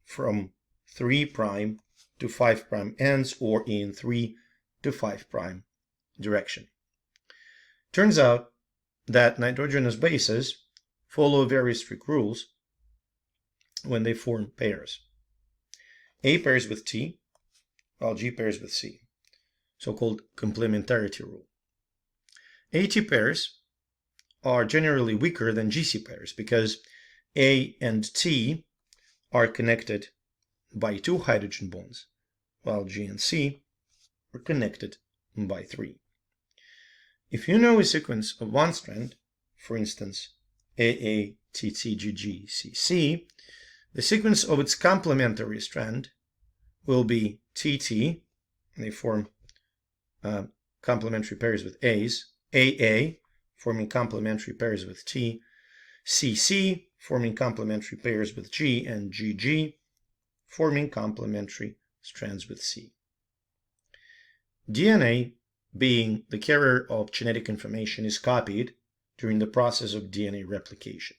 [SPEAKER 1] from 3' to 5' ends, or in 3 to 5' direction. Turns out that nitrogenous bases follow very strict rules when they form pairs. A pairs with T, while G pairs with C, so-called complementarity rule. AT pairs are generally weaker than GC pairs because A and T are connected by 2 hydrogen bonds, while G and C are connected by 3. If you know a sequence of one strand, for instance, AA, TT, GG, CC, the sequence of its complementary strand will be TT, and they form complementary pairs with A's, AA, forming complementary pairs with T, CC, forming complementary pairs with G, and GG, forming complementary strands with C. DNA, being the carrier of genetic information, is copied during the process of DNA replication.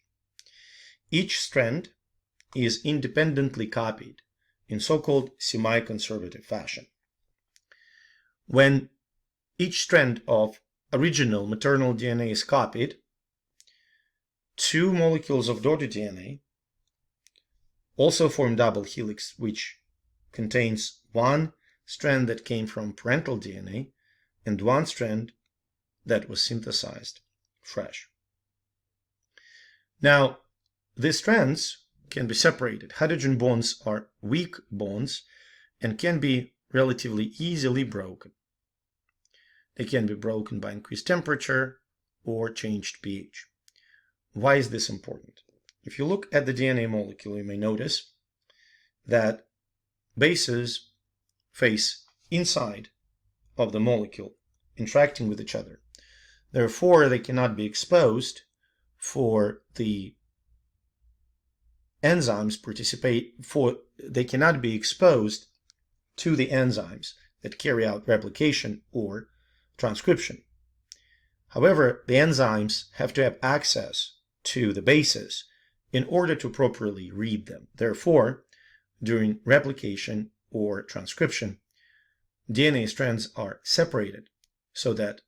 [SPEAKER 1] Each strand is independently copied in so-called semi-conservative fashion. When each strand of original maternal DNA is copied, 2 molecules of daughter DNA also form double helix, which contains 1 strand that came from parental DNA and 1 strand that was synthesized fresh. Now, these strands can be separated. Hydrogen bonds are weak bonds and can be relatively easily broken. They can be broken by increased temperature or changed pH. Why is this important? If you look at the DNA molecule, you may notice that bases face inside of the molecule, interacting with each other. Therefore, they cannot be exposed for the enzymes they cannot be exposed to the enzymes that carry out replication or transcription. However, the enzymes have to have access to the bases in order to properly read them. Therefore, during replication or transcription, DNA strands are separated so that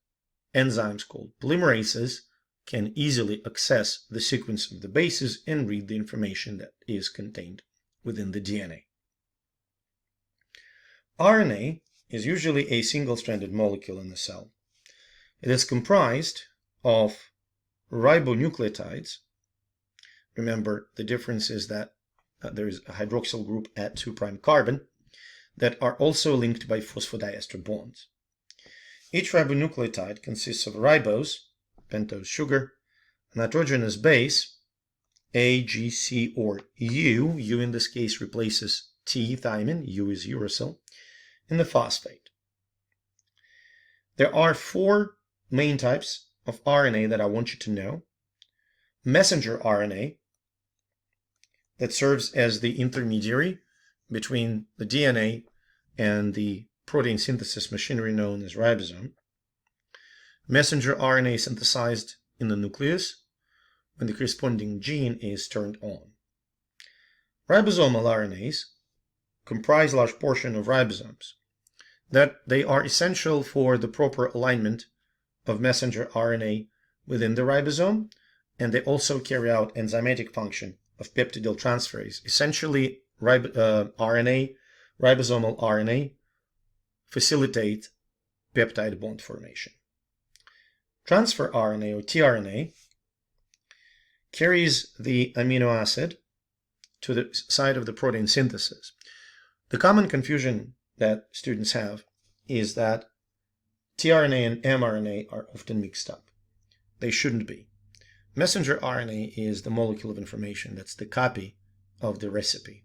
[SPEAKER 1] enzymes called polymerases can easily access the sequence of the bases and read the information that is contained within the DNA. RNA is usually a single-stranded molecule in the cell. It is comprised of ribonucleotides. Remember, the difference is that there is a hydroxyl group at 2' carbon that are also linked by phosphodiester bonds. Each ribonucleotide consists of ribose, pentose sugar, a nitrogenous base, A, G, C, or U. U in this case replaces T, thymine, U is uracil, and the phosphate. There are 4 main types of RNA that I want you to know. Messenger RNA, that serves as the intermediary between the DNA and the protein synthesis machinery known as ribosome. Messenger RNA synthesized in the nucleus when the corresponding gene is turned on. Ribosomal RNAs comprise a large portion of ribosomes, that they are essential for the proper alignment of messenger RNA within the ribosome, and they also carry out enzymatic function of peptidyl transferase. Essentially, ribosomal RNA facilitate peptide bond formation. Transfer RNA, or tRNA, carries the amino acid to the site of the protein synthesis. The common confusion that students have is that tRNA and mRNA are often mixed up. They shouldn't be. Messenger RNA is the molecule of information. That's the copy of the recipe.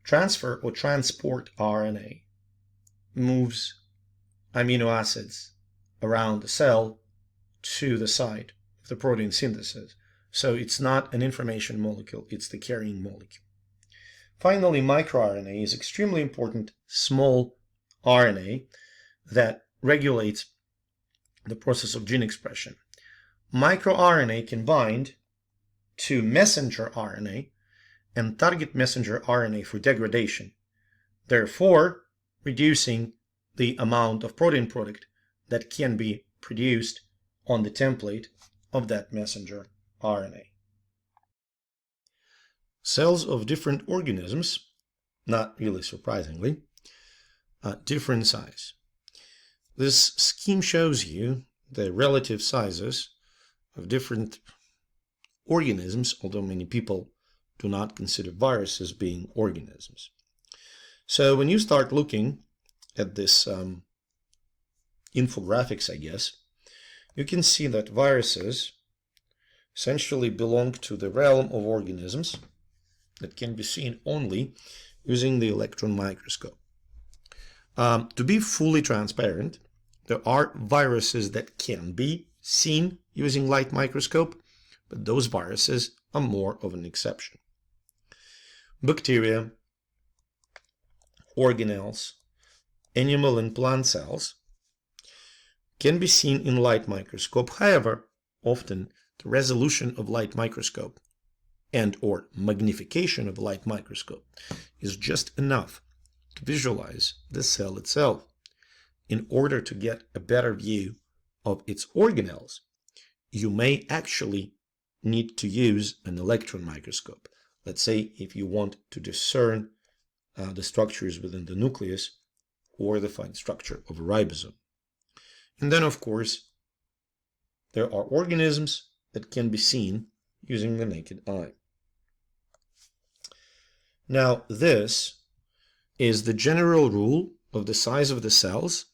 [SPEAKER 1] Transfer or transport RNA moves amino acids around the cell to the site of the protein synthesis. So it's not an information molecule, it's the carrying molecule. Finally, microRNA is extremely important small RNA that regulates the process of gene expression. MicroRNA can bind to messenger RNA and target messenger RNA for degradation, therefore reducing the amount of protein product that can be produced on the template of that messenger RNA. Cells of different organisms, not really surprisingly, different size. This scheme shows you the relative sizes of different organisms, although many people do not consider viruses being organisms. So when you start looking at this infographics, I guess, you can see that viruses essentially belong to the realm of organisms that can be seen only using the electron microscope. To be fully transparent, there are viruses that can be seen using light microscope, but those viruses are more of an exception. Bacteria, organelles, animal and plant cells can be seen in light microscope. However, often the resolution of light microscope and or magnification of a light microscope is just enough to visualize the cell itself. In order to get a better view of its organelles, you may actually need to use an electron microscope. Let's say if you want to discern the structures within the nucleus or the fine structure of a ribosome. And then, of course, there are organisms that can be seen using the naked eye. Now, this is the general rule of the size of the cells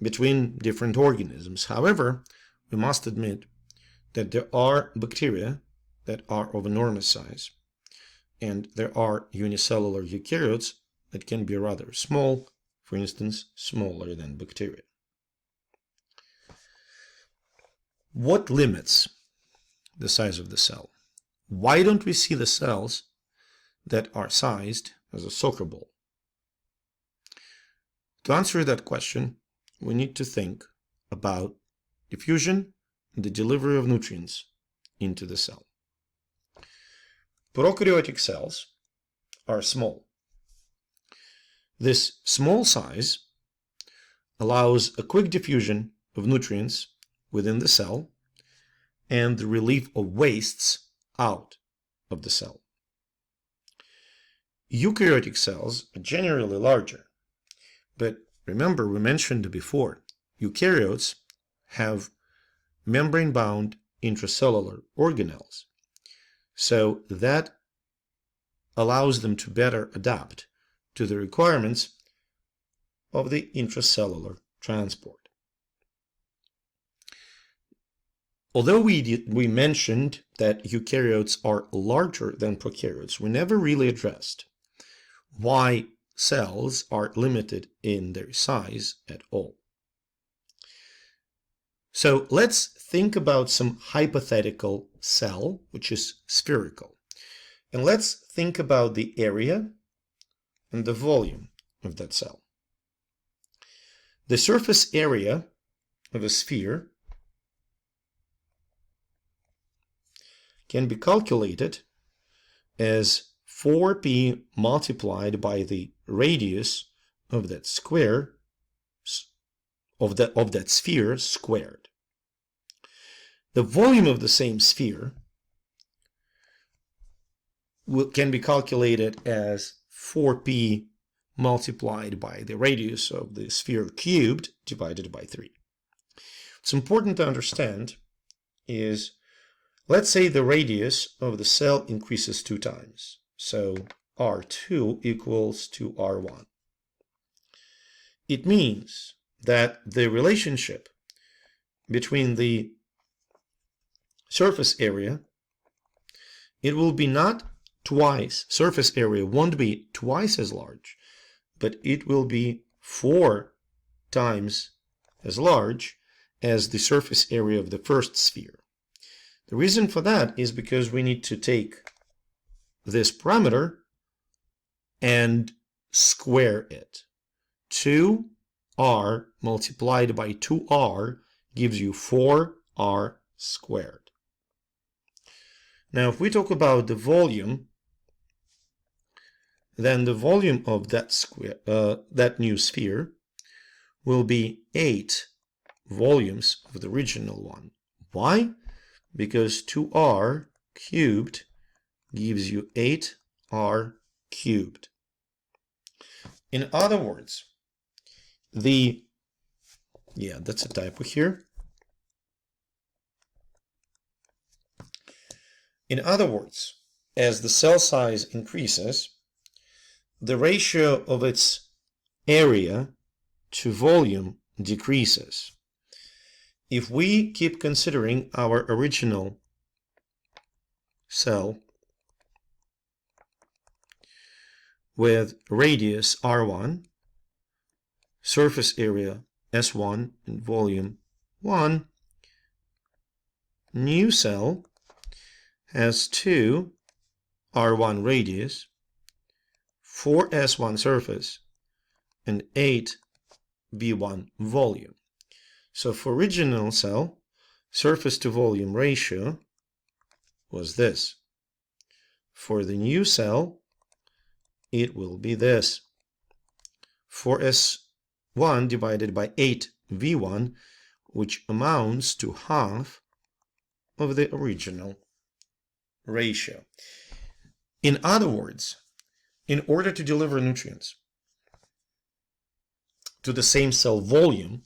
[SPEAKER 1] between different organisms. However, we must admit that there are bacteria that are of enormous size, and there are unicellular eukaryotes that can be rather small, for instance, smaller than bacteria. What limits the size of the cell? Why don't we see the cells that are sized as a soccer ball? To answer that question, we need to think about diffusion and the delivery of nutrients into the cell. Prokaryotic cells are small. This small size allows a quick diffusion of nutrients within the cell and the relief of wastes out of the cell. Eukaryotic cells are generally larger, but remember we mentioned before, eukaryotes have membrane-bound intracellular organelles, so that allows them to better adapt to the requirements of the intracellular transport. Although we mentioned that eukaryotes are larger than prokaryotes, we never really addressed why cells are limited in their size at all. So let's think about some hypothetical cell, which is spherical. And let's think about the area and the volume of that cell. The surface area of a sphere can be calculated as 4p multiplied by the radius of that square of that sphere squared. The volume of the same sphere can be calculated as 4p multiplied by the radius of the sphere cubed divided by 3. What's important to understand is, let's say the radius of the cell increases 2 times. So R2 equals to R1. It means that the relationship between the surface area, it will be not twice, surface area won't be twice as large, but it will be 4 times as large as the surface area of the first sphere. The reason for that is because we need to take this parameter and square it. 2r multiplied by 2r gives you 4r squared. Now, if we talk about the volume, then the volume of that new sphere will be 8 volumes of the original one. Why? Because 2r cubed gives you 8r cubed. In other words, that's a typo here. In other words, as the cell size increases, the ratio of its area to volume decreases. If we keep considering our original cell with radius r1, surface area s1, and volume 1, new cell has 2 r1 radius, 4 s1 surface, and 8 v1 volume. So for original cell, surface to volume ratio was this. For the new cell, it will be this. 4s1 divided by 8v1, which amounts to half of the original ratio. In other words, in order to deliver nutrients to the same cell volume,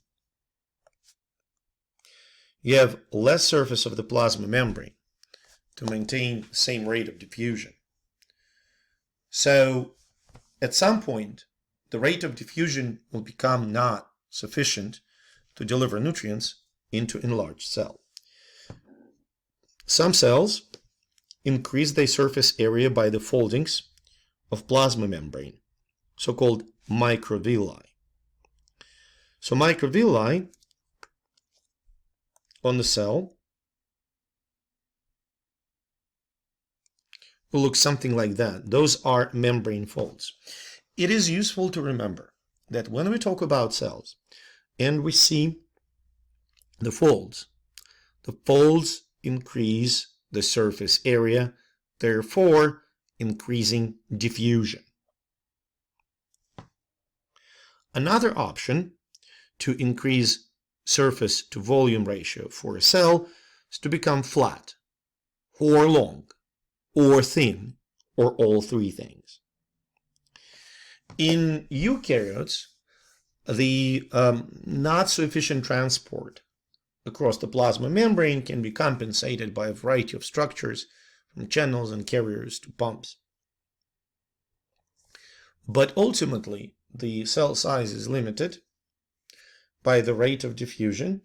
[SPEAKER 1] you have less surface of the plasma membrane to maintain the same rate of diffusion. So at some point, the rate of diffusion will become not sufficient to deliver nutrients into enlarged cell. Some cells increase their surface area by the foldings of plasma membrane, so-called microvilli. So microvilli on the cell will look something like that. Those are membrane folds. It is useful to remember that when we talk about cells and we see the folds increase the surface area, therefore increasing diffusion. Another option to increase surface to volume ratio for a cell is to become flat, or long, or thin, or all three things. In eukaryotes, the not so efficient transport across the plasma membrane can be compensated by a variety of structures, from channels and carriers to pumps. But ultimately, the cell size is limited by the rate of diffusion.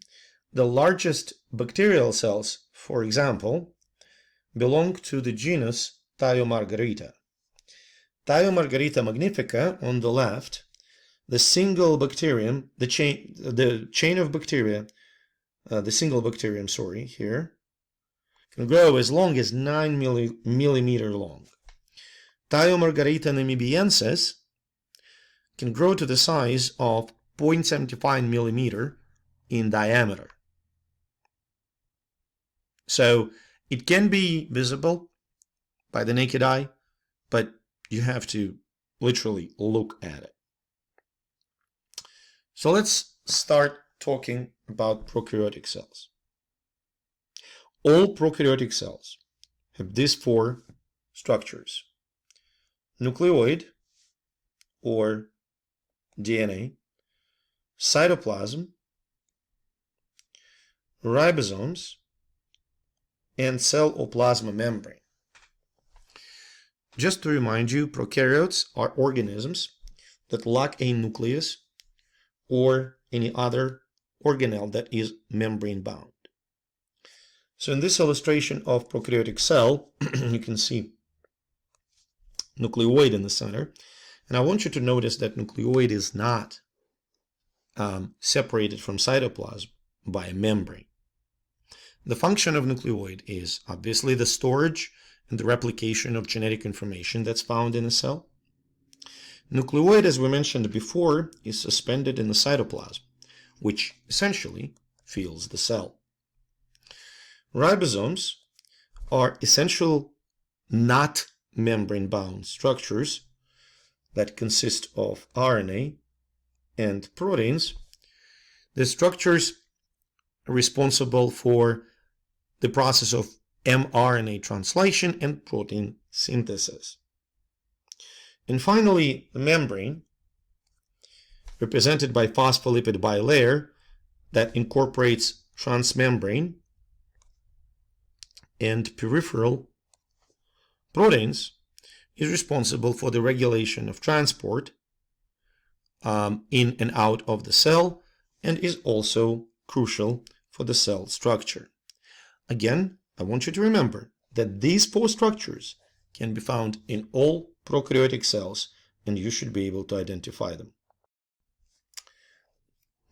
[SPEAKER 1] The largest bacterial cells, for example, belong to the genus Thiomargarita. Thiomargarita magnifica on the left, the single bacterium, the chain of bacteria, the single bacterium, here, can grow as long as 9 millimeter long. Thiomargarita namibiensis can grow to the size of 0.75 millimeter in diameter. So it can be visible by the naked eye, but you have to literally look at it. So let's start talking about prokaryotic cells. All prokaryotic cells have these four structures: nucleoid, or DNA, cytoplasm, ribosomes, and cell or plasma membrane. Just to remind you, prokaryotes are organisms that lack a nucleus or any other organelle that is membrane bound. So in this illustration of prokaryotic cell, you can see nucleoid in the center. And I want you to notice that nucleoid is not separated from cytoplasm, by a membrane. The function of nucleoid is obviously the storage and the replication of genetic information that's found in a cell. Nucleoid, as we mentioned before, is suspended in the cytoplasm, which essentially fills the cell. Ribosomes are essential not membrane-bound structures that consist of RNA and proteins. The structures are responsible for the process of mRNA translation and protein synthesis. And finally, the membrane, represented by phospholipid bilayer that incorporates transmembrane and peripheral proteins, is responsible for the regulation of transport in and out of the cell, and is also crucial for the cell structure. Again, I want you to remember that these four structures can be found in all prokaryotic cells, and you should be able to identify them.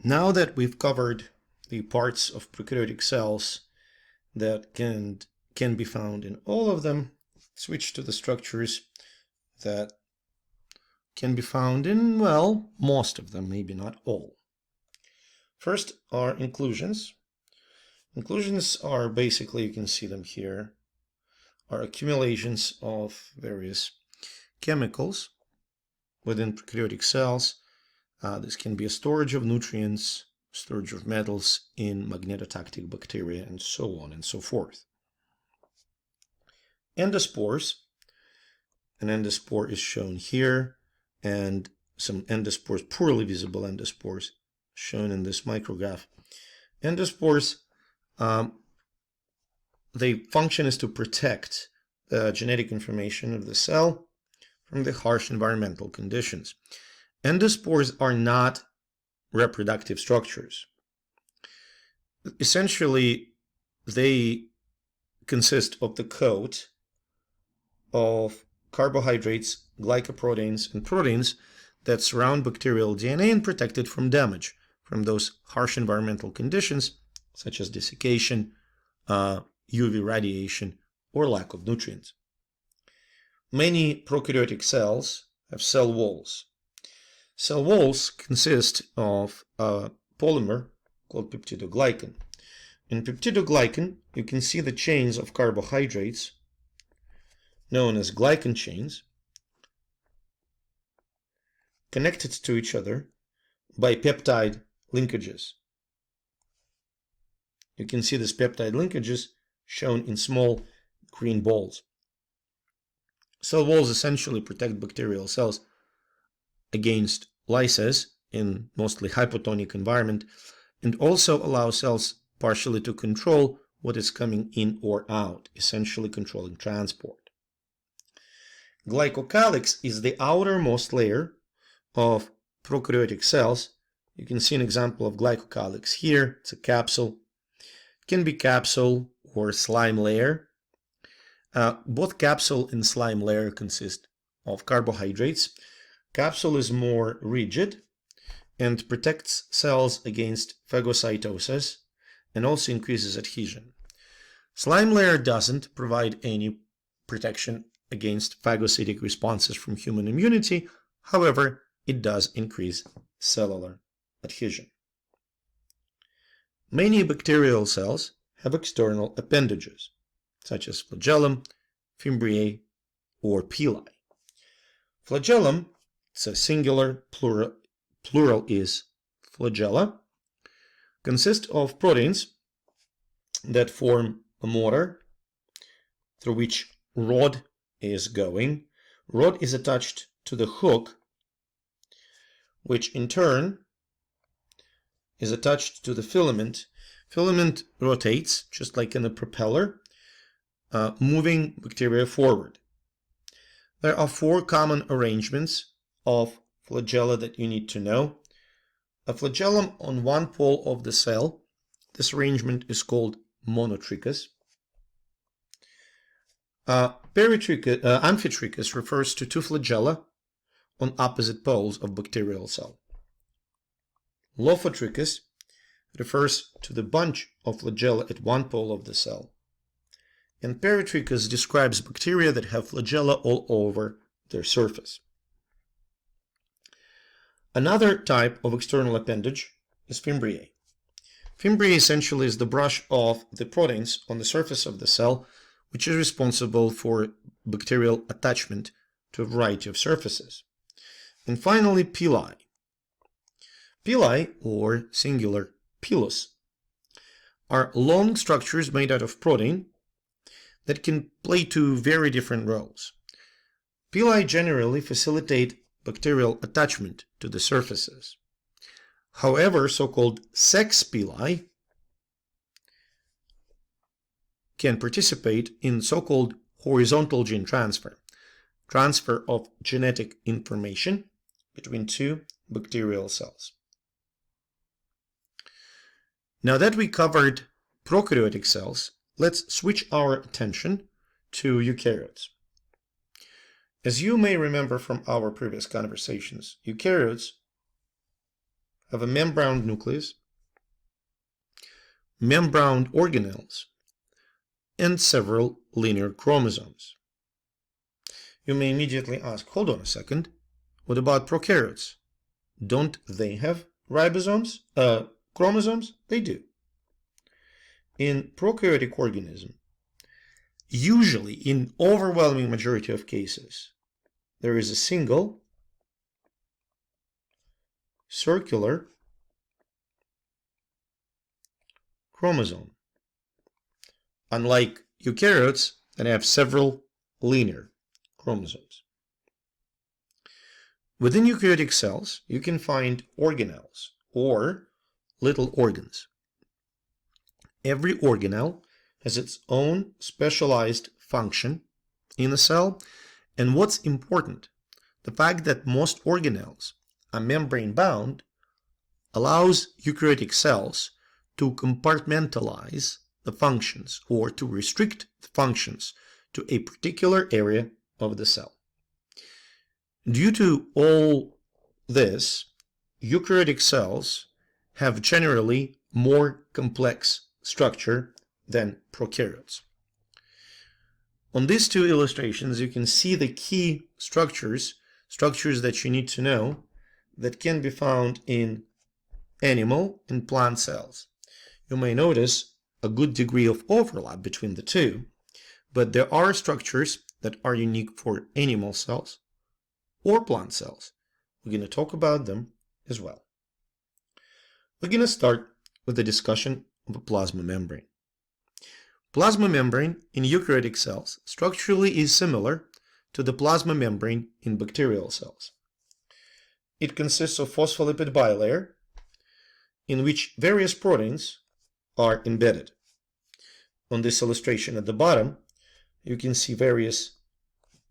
[SPEAKER 1] Now that we've covered the parts of prokaryotic cells that can be found in all of them, switch to the structures that can be found in, well, most of them, maybe not all. First are inclusions. Inclusions are basically, you can see them here, are accumulations of various chemicals within prokaryotic cells. This can be a storage of nutrients, storage of metals in magnetotactic bacteria, and so on and so forth. Endospores. An endospore is shown here, and some endospores, poorly visible endospores, shown in this micrograph. Endospores, their function is to protect the genetic information of the cell from the harsh environmental conditions. Endospores are not reproductive structures. Essentially, they consist of the coat of carbohydrates, glycoproteins, and proteins that surround bacterial DNA and protect it from damage from those harsh environmental conditions, such as desiccation, UV radiation, or lack of nutrients. Many prokaryotic cells have cell walls. Cell walls consist of a polymer called peptidoglycan. In peptidoglycan, you can see the chains of carbohydrates known as glycan chains, connected to each other by peptide linkages. You can see these peptide linkages shown in small green balls. Cell walls essentially protect bacterial cells against lysis in mostly hypotonic environment, and also allow cells partially to control what is coming in or out, essentially controlling transport. Glycocalyx is the outermost layer of prokaryotic cells. You can see an example of glycocalyx here. It's a capsule. It can be capsule or slime layer. Both capsule and slime layer consist of carbohydrates. Capsule is more rigid and protects cells against phagocytosis and also increases adhesion. Slime layer doesn't provide any protection against phagocytic responses from human immunity. However, it does increase cellular adhesion. Many bacterial cells have external appendages, such as flagellum, fimbriae, or pili. Flagellum, it's a singular, plural is flagella, consists of proteins that form a motor through which rod is going. Rod is attached to the hook, which in turn is attached to the filament. Filament rotates, just like in a propeller, moving bacteria forward. There are four common arrangements of flagella that you need to know. A flagellum on one pole of the cell, this arrangement is called monotrichous. Amphitrichous refers to two flagella on opposite poles of bacterial cell. Lophotrichous refers to the bunch of flagella at one pole of the cell. And peritrichous describes bacteria that have flagella all over their surface. Another type of external appendage is fimbriae. Fimbriae essentially is the brush of the proteins on the surface of the cell, which is responsible for bacterial attachment to a variety of surfaces. And finally, pili. Pili, or singular pilus, are long structures made out of protein that can play two very different roles. Pili generally facilitate bacterial attachment to the surfaces. However, so-called sex pili can participate in so-called horizontal gene transfer of genetic information between two bacterial cells. Now that we covered prokaryotic cells, let's switch our attention to eukaryotes. As you may remember from our previous conversations, eukaryotes have a membrane nucleus, membrane organelles, and several linear chromosomes. You may immediately ask, hold on a second, what about prokaryotes? Don't they have ribosomes? Chromosomes? They do. In prokaryotic organism, usually in overwhelming majority of cases, there is a single circular chromosome, unlike eukaryotes that have several linear chromosomes. Within eukaryotic cells, you can find organelles, or little organs. Every organelle has its own specialized function in a cell, and what's important, the fact that most organelles are membrane bound allows eukaryotic cells to compartmentalize the functions or to restrict the functions to a particular area of the cell. Due to all this, eukaryotic cells have generally more complex structure than prokaryotes. On these two illustrations, you can see the key structures that you need to know that can be found in animal and plant cells. You may notice a good degree of overlap between the two, but there are structures that are unique for animal cells or plant cells. We're going to talk about them as well. We're going to start with the discussion of a plasma membrane. Plasma membrane in eukaryotic cells structurally is similar to the plasma membrane in bacterial cells. It consists of phospholipid bilayer in which various proteins are embedded. On this illustration at the bottom, you can see various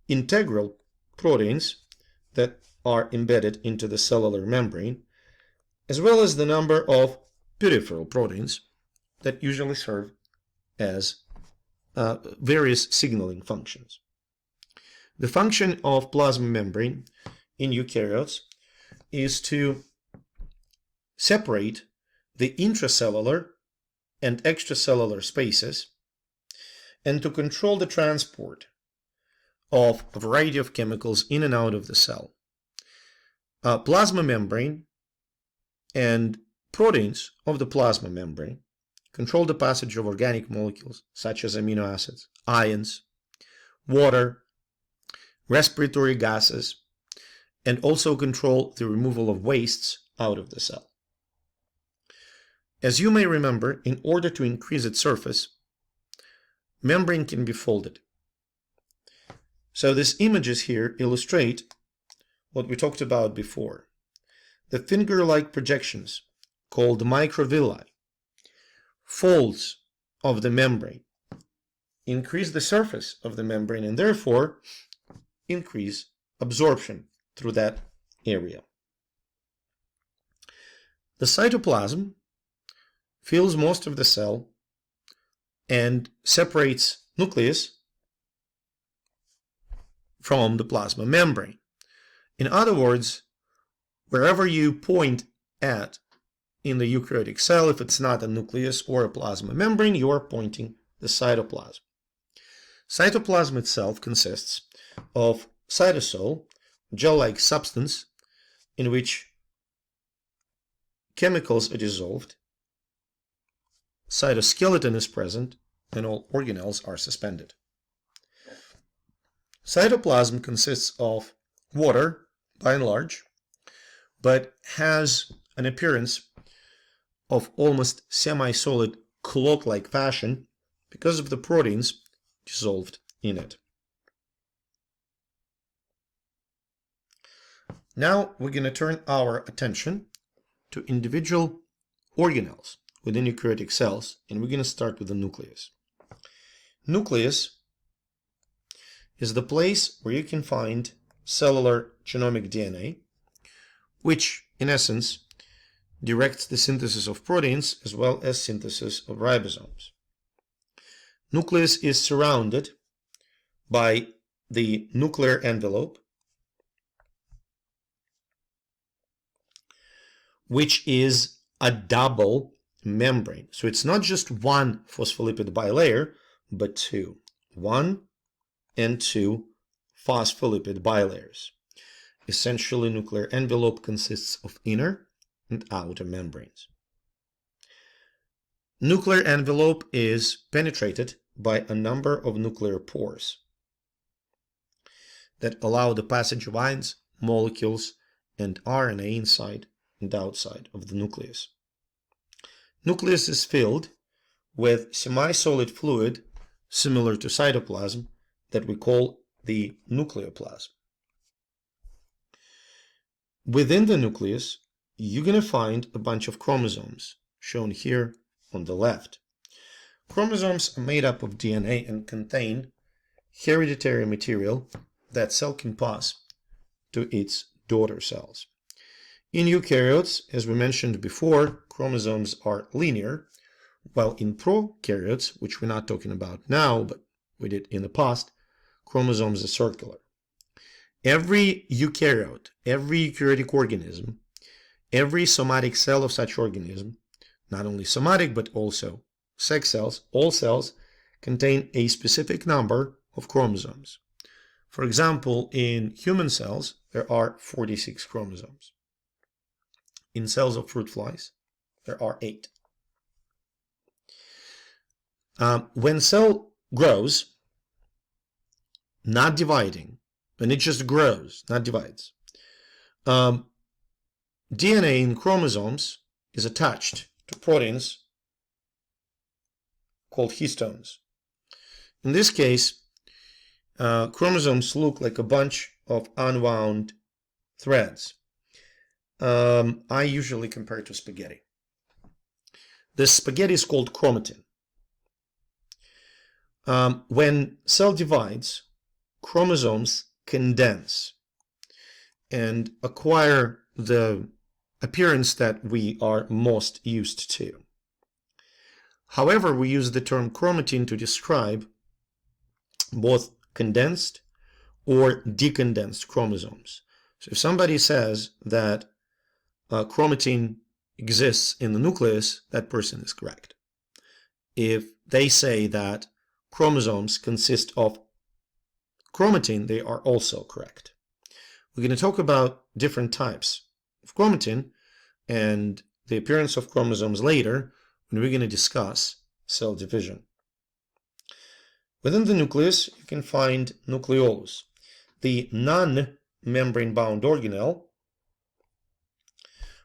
[SPEAKER 1] integral proteins that are embedded into the cellular membrane, as well as the number of peripheral proteins that usually serve as various signaling functions. The function of plasma membrane in eukaryotes is to separate the intracellular and extracellular spaces and to control the transport of a variety of chemicals in and out of the cell. Plasma membrane and proteins of the plasma membrane control the passage of organic molecules such as amino acids, ions, water, respiratory gases, and also control the removal of wastes out of the cell. As you may remember, in order to increase its surface, membrane can be folded. So these images here illustrate what we talked about before. The finger-like projections, called microvilli, folds of the membrane increase the surface of the membrane and therefore increase absorption through that area. The cytoplasm fills most of the cell and separates nucleus from the plasma membrane. In other words, wherever you point at in the eukaryotic cell, if it's not a nucleus or a plasma membrane, you are pointing the cytoplasm. Cytoplasm itself consists of cytosol, gel-like substance in which chemicals are dissolved, cytoskeleton is present, and all organelles are suspended. Cytoplasm consists of water, by and large, but has an appearance of almost semi-solid cloth-like fashion because of the proteins dissolved in it. Now we're going to turn our attention to individual organelles within eukaryotic cells, and we're going to start with the nucleus. Nucleus is the place where you can find cellular genomic DNA, which in essence directs the synthesis of proteins as well as synthesis of ribosomes. Nucleus is surrounded by the nuclear envelope, which is a double membrane. So it's not just one phospholipid bilayer, but two. 1 and 2 phospholipid bilayers. Essentially, nuclear envelope consists of inner and outer membranes. Nuclear envelope is penetrated by a number of nuclear pores that allow the passage of ions, molecules, and RNA inside and outside of the nucleus. Nucleus is filled with semi-solid fluid similar to cytoplasm that we call the nucleoplasm. Within the nucleus, you're going to find a bunch of chromosomes, shown here on the left. Chromosomes are made up of DNA and contain hereditary material that cell can pass to its daughter cells. In eukaryotes, as we mentioned before, chromosomes are linear, while in prokaryotes, which we're not talking about now, but we did in the past, chromosomes are circular. Every eukaryote, every eukaryotic organism, every somatic cell of such organism, not only somatic but also sex cells, all cells contain a specific number of chromosomes. For example, in human cells, there are 46 chromosomes. In cells of fruit flies, there are 8. When cell grows, not dividing, when it just grows, not divides, DNA in chromosomes is attached to proteins called histones. In this case, chromosomes look like a bunch of unwound threads. I usually compare it to spaghetti. This spaghetti is called chromatin. When cell divides, chromosomes condense and acquire the appearance that we are most used to. However, we use the term chromatin to describe both condensed or decondensed chromosomes. So if somebody says that chromatin exists in the nucleus, that person is correct. If they say that chromosomes consist of chromatin, they are also correct. We're going to talk about different types of chromatin and the appearance of chromosomes later when we're going to discuss cell division. Within the nucleus, you can find nucleolus, the non-membrane bound organelle,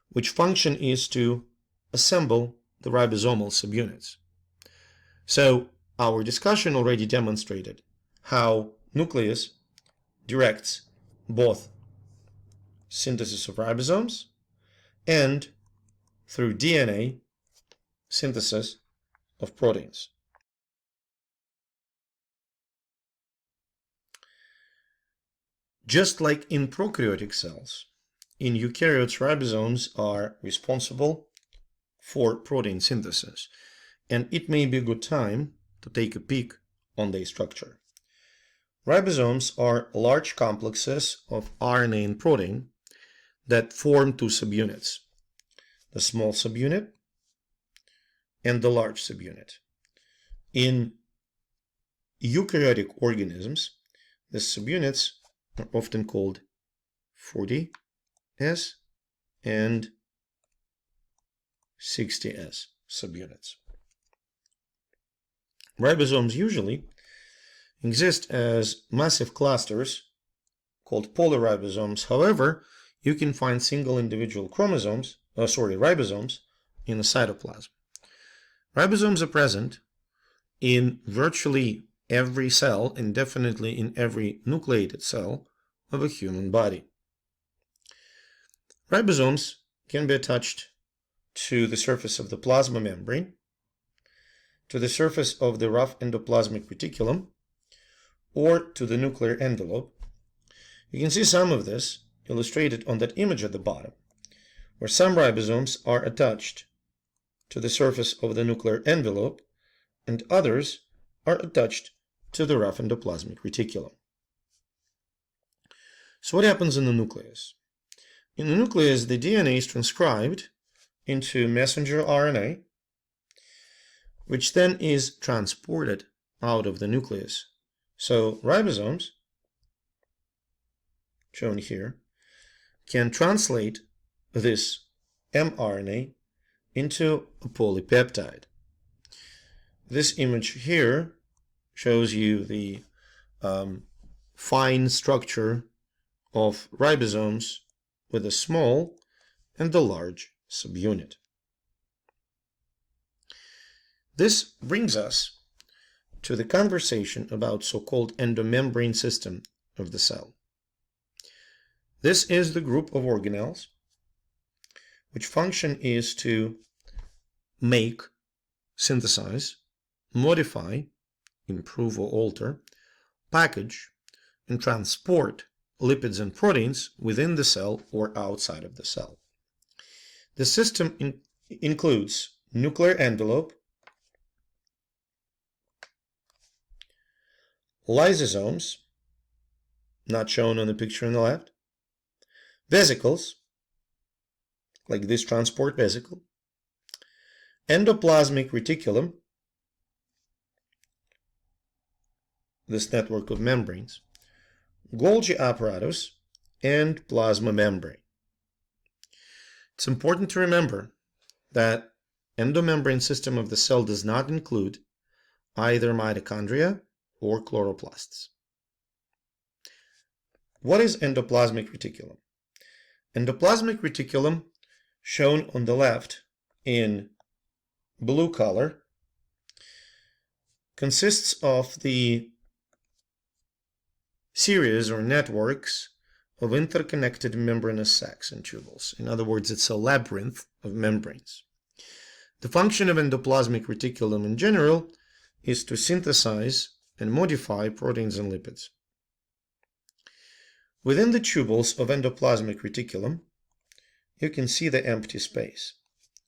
[SPEAKER 1] which function is to assemble the ribosomal subunits. So our discussion already demonstrated how nucleus directs both synthesis of ribosomes and, through DNA, synthesis of proteins. Just like in prokaryotic cells, in eukaryotes, ribosomes are responsible for protein synthesis, and it may be a good time to take a peek on their structure. Ribosomes are large complexes of RNA and protein that form two subunits. the small subunit and the large subunit. In eukaryotic organisms, the subunits are often called 40S and 60S subunits. Ribosomes usually exist as massive clusters called polaribosomes. However, you can find single individual ribosomes in the cytoplasm. Ribosomes are present in virtually every cell and definitely in every nucleated cell of a human body. Ribosomes can be attached to the surface of the plasma membrane, to the surface of the rough endoplasmic reticulum, or to the nuclear envelope. You can see some of this illustrated on that image at the bottom, where some ribosomes are attached to the surface of the nuclear envelope and others are attached to the rough endoplasmic reticulum. So what happens in the nucleus? In the nucleus, the DNA is transcribed into messenger RNA, which then is transported out of the nucleus. So ribosomes, shown here, can translate this mRNA into a polypeptide. This image here shows you the fine structure of ribosomes with a small and a large subunit. This brings us to the conversation about so-called endomembrane system of the cell. This is the group of organelles which function is to make, synthesize, modify, improve or alter, package, and transport lipids and proteins within the cell or outside of the cell. The system includes nuclear envelope, lysosomes, not shown on the picture on the left, vesicles, like this transport vesicle, endoplasmic reticulum, this network of membranes, Golgi apparatus, and plasma membrane. It's important to remember that endomembrane system of the cell does not include either mitochondria or chloroplasts. What is endoplasmic reticulum? Endoplasmic reticulum, shown on the left in blue color, consists of the series or networks of interconnected membranous sacs and tubules. In other words, it's a labyrinth of membranes. The function of endoplasmic reticulum in general is to synthesize and modify proteins and lipids. Within the tubules of endoplasmic reticulum, you can see the empty space.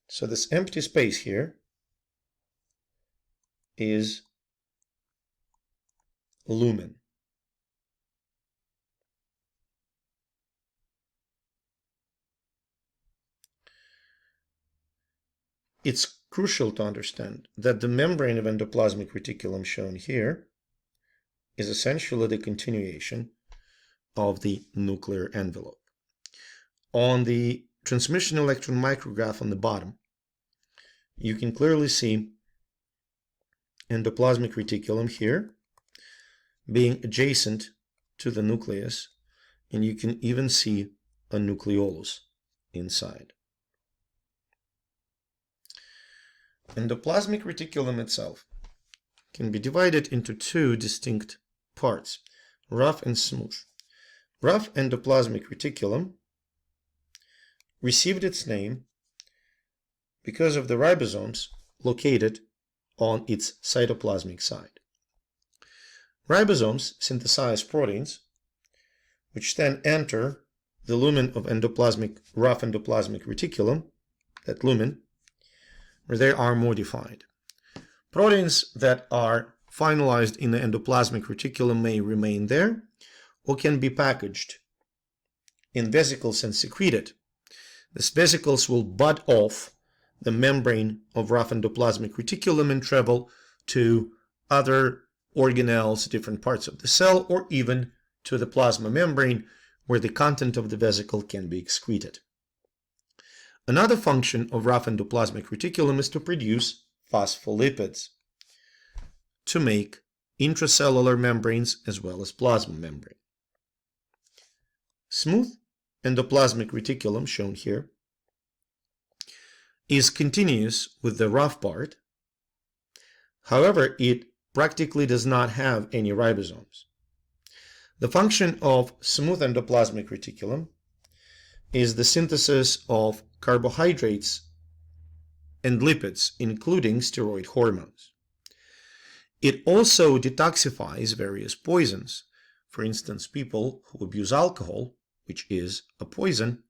[SPEAKER 1] So this empty space here is lumen. It's crucial to understand that the membrane of endoplasmic reticulum shown here is essentially the continuation of the nuclear envelope. On the transmission electron micrograph on the bottom, you can clearly see endoplasmic reticulum here being adjacent to the nucleus, and you can even see a nucleolus inside. Endoplasmic reticulum itself can be divided into two distinct parts, rough and smooth. Rough endoplasmic reticulum received its name because of the ribosomes located on its cytoplasmic side. Ribosomes synthesize proteins which then enter the lumen of rough endoplasmic reticulum, that lumen, where they are modified. Proteins that are finalized in the endoplasmic reticulum may remain there or can be packaged in vesicles and secreted. These vesicles will bud off the membrane of rough endoplasmic reticulum and travel to other organelles, different parts of the cell, or even to the plasma membrane, where the content of the vesicle can be excreted. Another function of rough endoplasmic reticulum is to produce phospholipids, to make intracellular membranes as well as plasma membrane. Smooth endoplasmic reticulum, shown here, is continuous with the rough part. However, it practically does not have any ribosomes. The function of smooth endoplasmic reticulum is the synthesis of carbohydrates and lipids, including steroid hormones. It also detoxifies various poisons. For instance, people who abuse alcohol, which is a poison,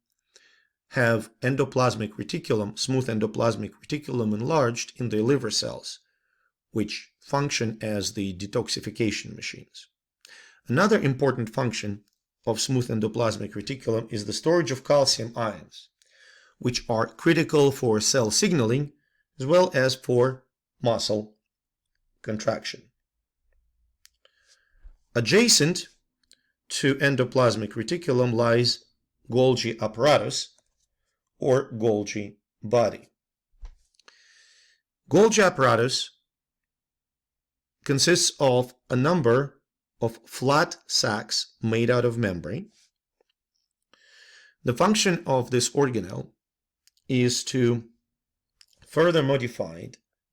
[SPEAKER 1] have endoplasmic reticulum, smooth endoplasmic reticulum enlarged in their liver cells, which function as the detoxification machines. Another important function of smooth endoplasmic reticulum is the storage of calcium ions, which are critical for cell signaling as well as for muscle contraction. Adjacent to endoplasmic reticulum lies Golgi apparatus, or Golgi body. Golgi apparatus consists of a number of flat sacs made out of membrane. The function of this organelle is to further modify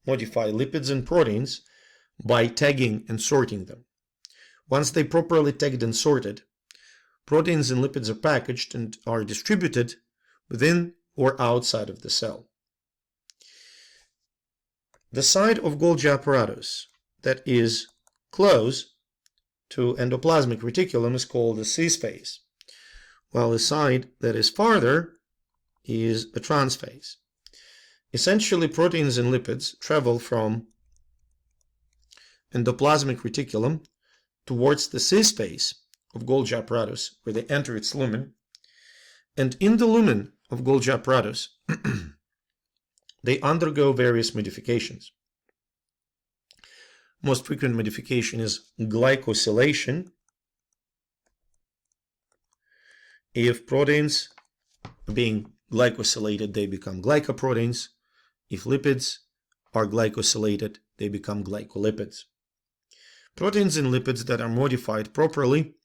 [SPEAKER 1] lipids and proteins by tagging and sorting them. Once they properly tagged and sorted, proteins and lipids are packaged and are distributed within or outside of the cell. The side of Golgi apparatus that is close to endoplasmic reticulum is called the cis phase, while the side that is farther is a trans phase. Essentially, proteins and lipids travel from endoplasmic reticulum towards the cis phase of Golgi apparatus, where they enter its lumen, and in the lumen of Golgi apparatus they undergo various modifications. Most frequent modification is glycosylation. If proteins are being glycosylated, they become glycoproteins. If lipids are glycosylated, they become glycolipids. Proteins and lipids that are modified properly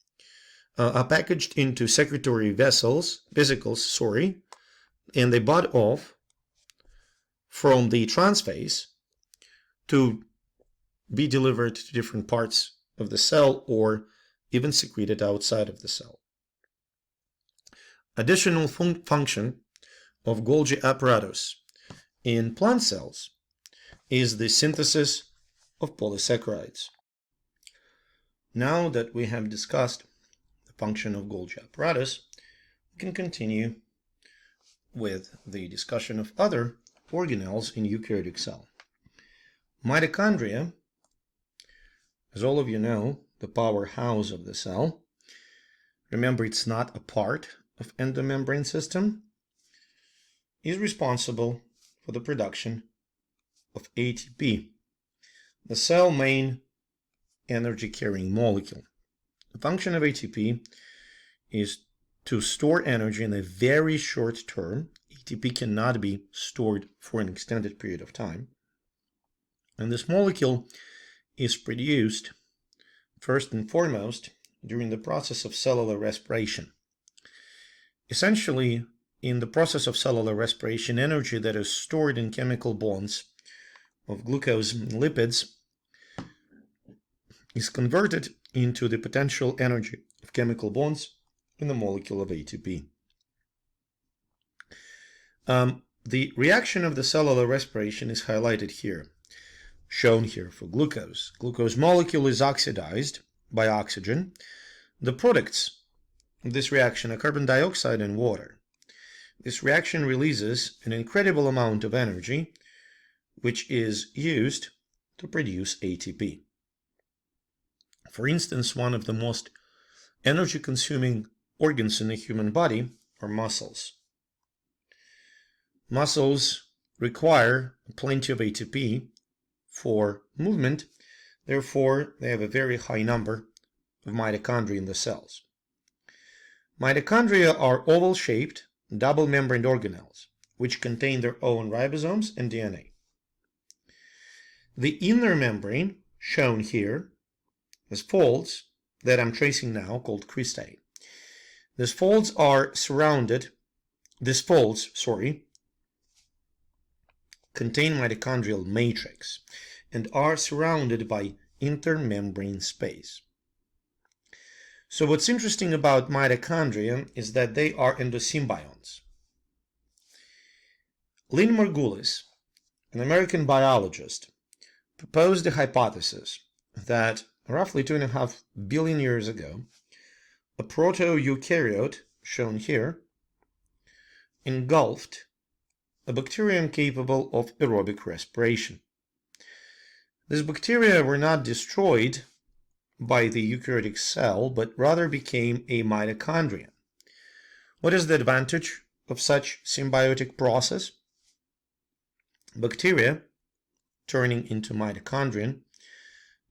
[SPEAKER 1] are packaged into secretory vesicles, and they bud off from the trans phase to be delivered to different parts of the cell or even secreted outside of the cell. Additional function of Golgi apparatus in plant cells is the synthesis of polysaccharides. Now that we have discussed the function of Golgi apparatus, we can continue with the discussion of other organelles in eukaryotic cell. Mitochondria, as all of you know, the powerhouse of the cell. Remember, it's not a part of endomembrane system, is responsible for the production of ATP, the cell main energy carrying molecule. The function of ATP is to store energy in a very short term. ATP cannot be stored for an extended period of time. And this molecule is produced first and foremost during the process of cellular respiration. Essentially, in the process of cellular respiration, energy that is stored in chemical bonds of glucose and lipids is converted into the potential energy of chemical bonds in the molecule of ATP. The reaction of the cellular respiration is highlighted here, shown here for glucose. Glucose molecule is oxidized by oxygen. The products of this reaction are carbon dioxide and water. This reaction releases an incredible amount of energy, which is used to produce ATP. For instance, one of the most energy-consuming organs in the human body are muscles. Muscles require plenty of ATP for movement, therefore they have a very high number of mitochondria in the cells. Mitochondria are oval-shaped, double-membraned organelles, which contain their own ribosomes and DNA. The inner membrane, shown here, has folds that I'm tracing now, called cristae. These folds contain mitochondrial matrix and are surrounded by intermembrane space. So what's interesting about mitochondria is that they are endosymbionts. Lynn Margulis, an American biologist, proposed the hypothesis that roughly 2.5 billion years ago, a proto-eukaryote, shown here, engulfed a bacterium capable of aerobic respiration. These bacteria were not destroyed by the eukaryotic cell, but rather became a mitochondrion. What is the advantage of such symbiotic process? Bacteria turning into mitochondrion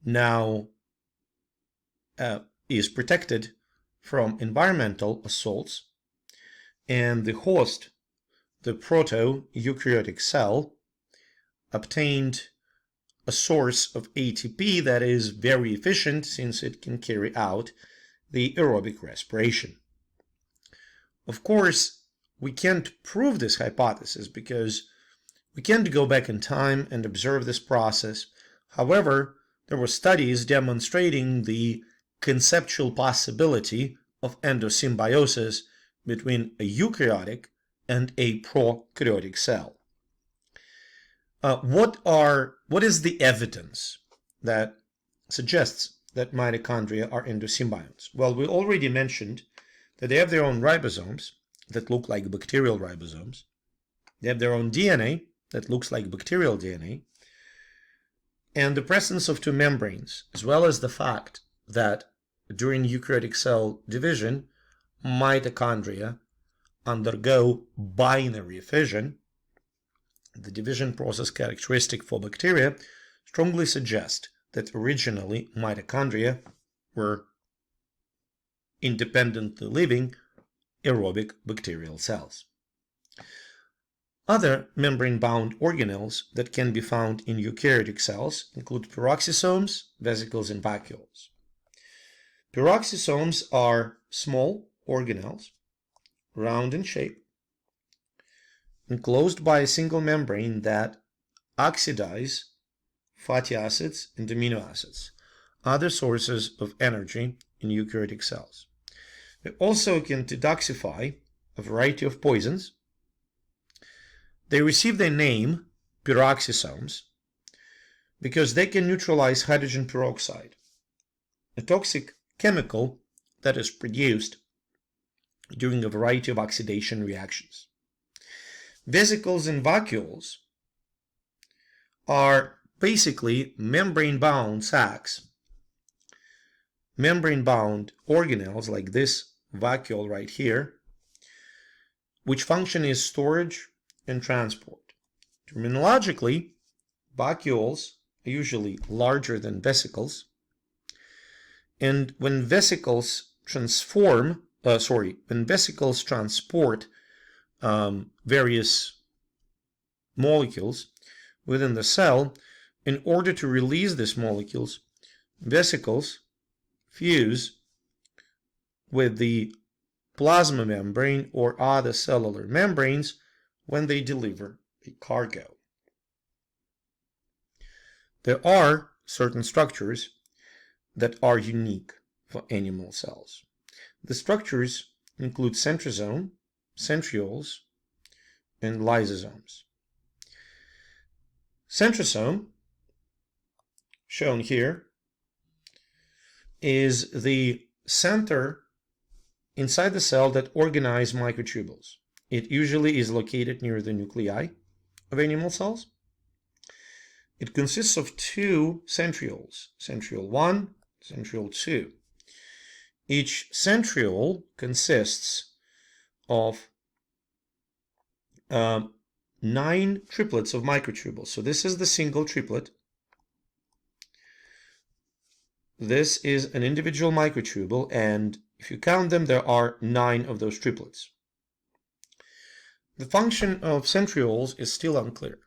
[SPEAKER 1] now is protected from environmental assaults, and the host, the proto-eukaryotic cell, obtained a source of ATP that is very efficient since it can carry out the aerobic respiration. Of course, we can't prove this hypothesis because we can't go back in time and observe this process. However, there were studies demonstrating the conceptual possibility of endosymbiosis between a eukaryotic and a prokaryotic cell. What is the evidence that suggests that mitochondria are endosymbionts? Well, we already mentioned that they have their own ribosomes that look like bacterial ribosomes. They have their own DNA that looks like bacterial DNA. And the presence of two membranes, as well as the fact that during eukaryotic cell division, mitochondria undergo binary fission, the division process characteristic for bacteria, strongly suggest that originally mitochondria were independently living aerobic bacterial cells. Other membrane-bound organelles that can be found in eukaryotic cells include peroxisomes, vesicles, and vacuoles. Peroxisomes are small organelles, round in shape, enclosed by a single membrane that oxidize fatty acids and amino acids, other sources of energy in eukaryotic cells. They also can detoxify a variety of poisons. They receive their name, peroxisomes, because they can neutralize hydrogen peroxide, a toxic chemical that is produced during a variety of oxidation reactions. Vesicles and vacuoles are basically membrane-bound sacs, membrane-bound organelles like this vacuole right here, which function as storage and transport. Terminologically, vacuoles are usually larger than vesicles, and when vesicles transport various molecules within the cell, in order to release these molecules, vesicles fuse with the plasma membrane or other cellular membranes when they deliver a cargo. There are certain structures that are unique for animal cells. The structures include centrosome, centrioles, and lysosomes. Centrosome, shown here, is the center inside the cell that organizes microtubules. It usually is located near the nuclei of animal cells. It consists of two centrioles, centriole 1, centriole 2. Each centriole consists of 9 triplets of microtubules. So this is the single triplet. This is an individual microtubule, and if you count them, there are 9 of those triplets. The function of centrioles is still unclear.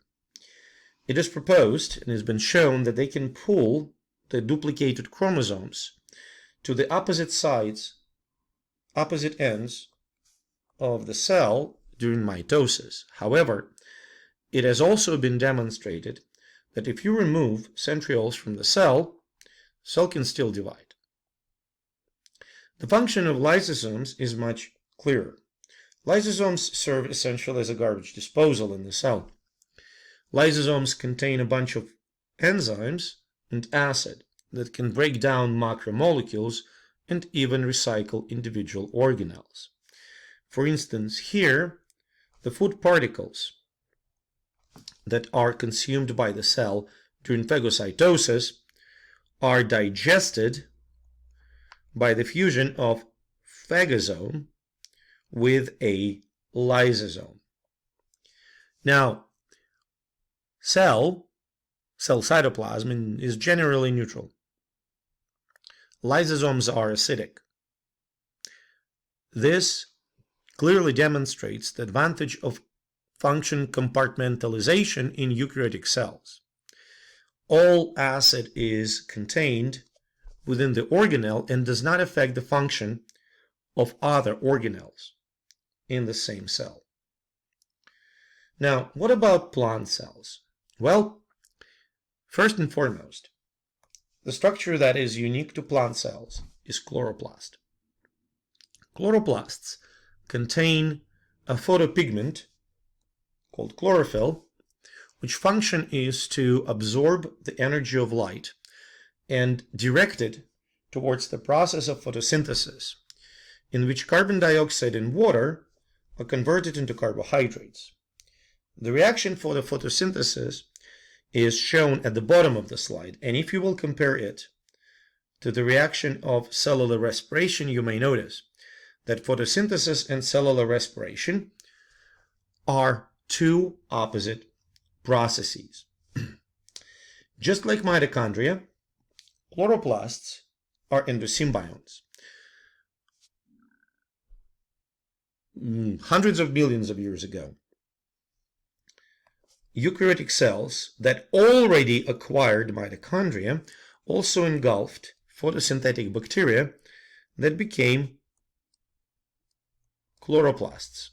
[SPEAKER 1] It is proposed and has been shown that they can pull the duplicated chromosomes to the opposite ends of the cell during mitosis. However, it has also been demonstrated that if you remove centrioles from the cell can still divide. The function of lysosomes is much clearer. Lysosomes serve essentially as a garbage disposal in the cell. Lysosomes contain a bunch of enzymes and acid that can break down macromolecules and even recycle individual organelles. For instance, here, the food particles that are consumed by the cell during phagocytosis are digested by the fusion of phagosome with a lysosome. Now, cell cytoplasm is generally neutral. Lysosomes are acidic. This clearly demonstrates the advantage of function compartmentalization in eukaryotic cells. All acid is contained within the organelle and does not affect the function of other organelles in the same cell. Now, what about plant cells? Well, first and foremost, the structure that is unique to plant cells is chloroplast. Chloroplasts contain a photopigment called chlorophyll, which function is to absorb the energy of light and direct it towards the process of photosynthesis, in which carbon dioxide and water are converted into carbohydrates. The reaction for the photosynthesis is shown at the bottom of the slide, and if you will compare it to the reaction of cellular respiration, you may notice that photosynthesis and cellular respiration are two opposite processes. Just like mitochondria, chloroplasts are endosymbionts. Hundreds of millions of years ago, eukaryotic cells that already acquired mitochondria also engulfed photosynthetic bacteria that became chloroplasts.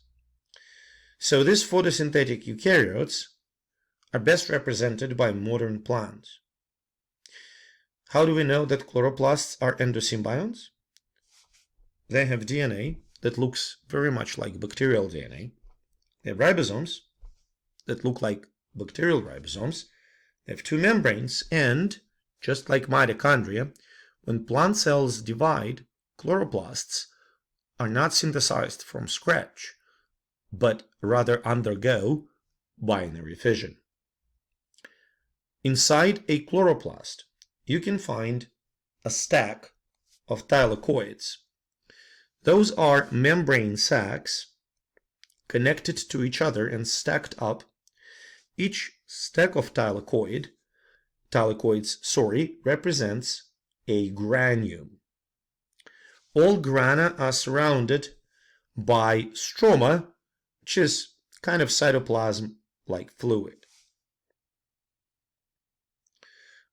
[SPEAKER 1] So these photosynthetic eukaryotes are best represented by modern plants. How do we know that chloroplasts are endosymbionts? They have DNA that looks very much like bacterial DNA. They have ribosomes that look like bacterial ribosomes. They have two membranes, and just like mitochondria, when plant cells divide, chloroplasts are not synthesized from scratch, but rather undergo binary fission. Inside a chloroplast, you can find a stack of thylakoids. Those are membrane sacs connected to each other and stacked up. Each stack of thylakoids represents a granule. All grana are surrounded by stroma, which is kind of cytoplasm-like fluid.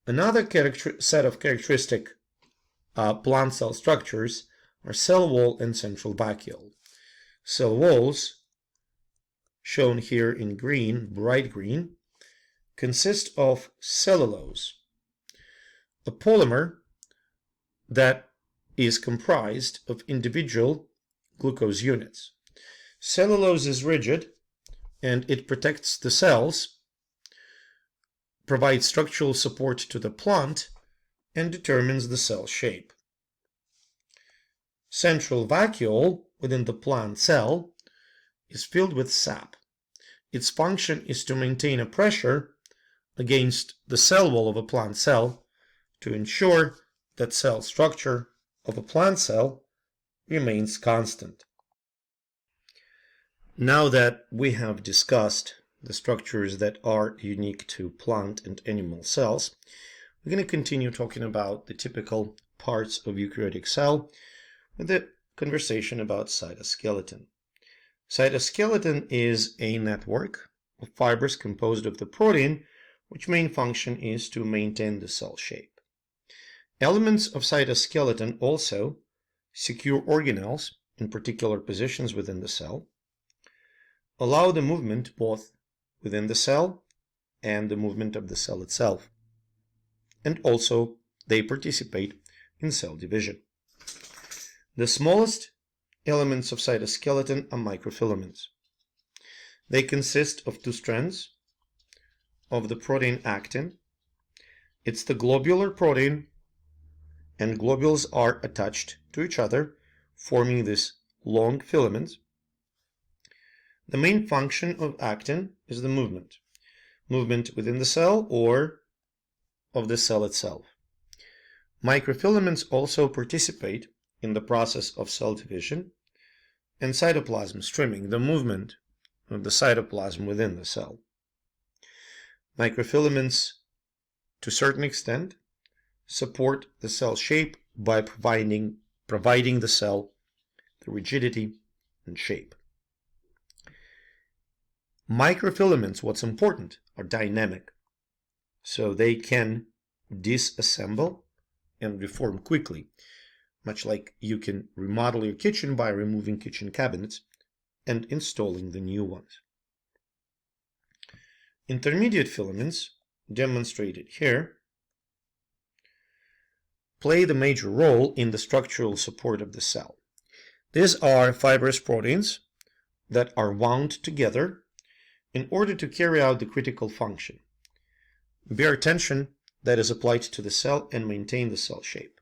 [SPEAKER 1] Another set of characteristic plant cell structures are cell wall and central vacuole. Cell walls, shown here in green, bright green, consist of cellulose, a polymer that is comprised of individual glucose units. Cellulose is rigid and it protects the cells, provides structural support to the plant, and determines the cell shape. Central vacuole within the plant cell is filled with sap. Its function is to maintain a pressure against the cell wall of a plant cell to ensure that cell structure of a plant cell remains constant. Now that we have discussed the structures that are unique to plant and animal cells, we're going to continue talking about the typical parts of eukaryotic cell with the conversation about cytoskeleton. Cytoskeleton is a network of fibers composed of the protein, which main function is to maintain the cell shape. Elements of cytoskeleton also secure organelles in particular positions within the cell, allow the movement both within the cell and the movement of the cell itself, and also they participate in cell division. The smallest elements of cytoskeleton are microfilaments. They consist of two strands of the protein actin. It's the globular protein, and globules are attached to each other, forming these long filaments. The main function of actin is the movement within the cell or of the cell itself. Microfilaments also participate in the process of cell division and cytoplasm streaming, the movement of the cytoplasm within the cell. Microfilaments, to a certain extent, support the cell shape by providing the cell the rigidity and shape. Microfilaments, what's important, are dynamic, so they can disassemble and reform quickly, much like you can remodel your kitchen by removing kitchen cabinets and installing the new ones. Intermediate filaments, demonstrated here, play the major role in the structural support of the cell. These are fibrous proteins that are wound together in order to carry out the critical function, bear tension that is applied to the cell and maintain the cell shape.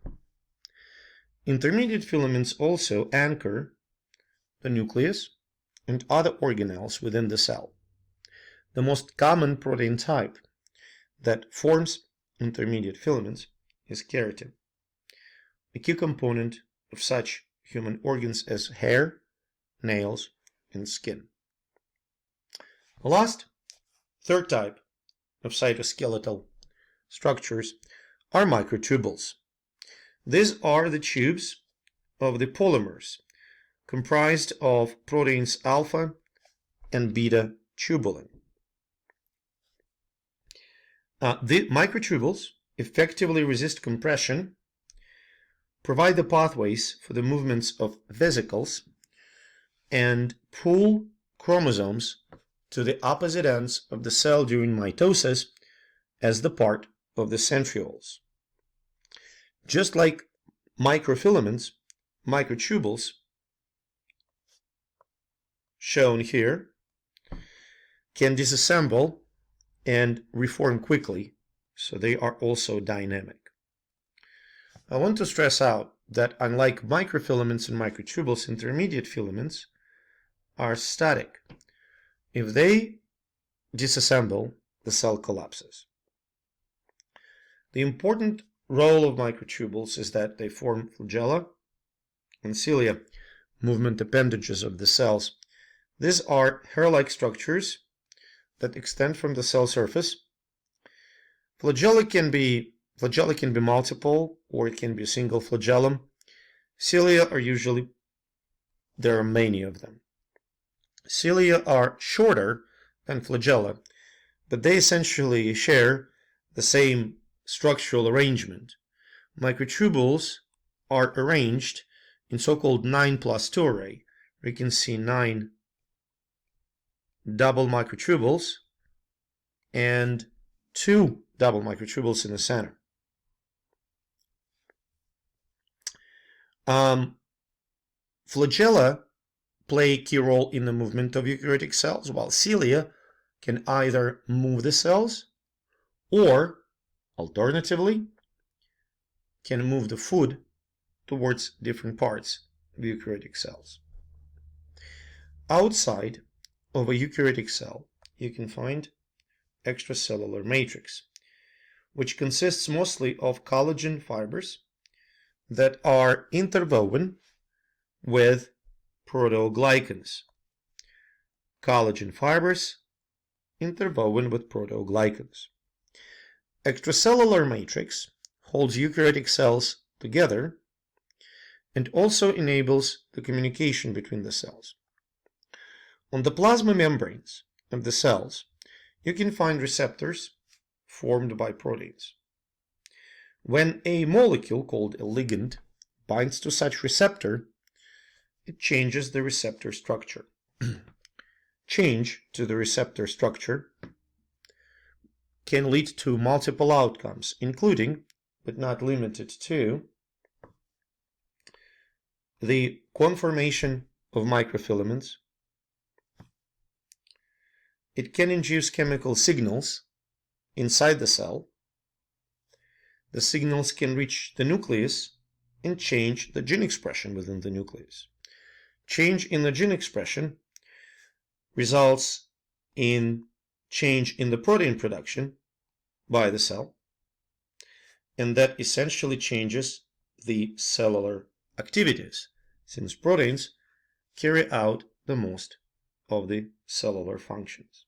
[SPEAKER 1] Intermediate filaments also anchor the nucleus and other organelles within the cell. The most common protein type that forms intermediate filaments is keratin, a key component of such human organs as hair, nails, and skin. The last, third type of cytoskeletal structures are microtubules. These are the tubes of the polymers comprised of proteins alpha and beta tubulin. The microtubules effectively resist compression, provide the pathways for the movements of vesicles, and pull chromosomes to the opposite ends of the cell during mitosis as the part of the centrioles. Just like microfilaments, microtubules, shown here, can disassemble and reform quickly, so they are also dynamic. I want to stress out that unlike microfilaments and microtubules, intermediate filaments are static. If they disassemble, the cell collapses. The important role of microtubules is that they form flagella and cilia, movement appendages of the cells. These are hair-like structures that extend from the cell surface. Flagella can be multiple, or it can be a single flagellum. Cilia are usually, there are many of them. Cilia are shorter than flagella, but they essentially share the same structural arrangement. Microtubules are arranged in so-called 9+2 array, where you can see 9 double microtubules and 2 double microtubules in the center. Flagella play a key role in the movement of eukaryotic cells, while cilia can either move the cells or, alternatively, can move the food towards different parts of eukaryotic cells. Outside of a eukaryotic cell, you can find extracellular matrix, which consists mostly of collagen fibers that are interwoven with proteoglycans. Collagen fibers interwoven with proteoglycans. Extracellular matrix holds eukaryotic cells together and also enables the communication between the cells. On the plasma membranes of the cells, you can find receptors formed by proteins. When a molecule called a ligand binds to such receptor, it changes the receptor structure. Change to the receptor structure can lead to multiple outcomes, including, but not limited to, the conformation of microfilaments. It can induce chemical signals inside the cell. The signals can reach the nucleus and change the gene expression within the nucleus. Change in the gene expression results in change in the protein production by the cell, and that essentially changes the cellular activities, since proteins carry out the most of the cellular functions.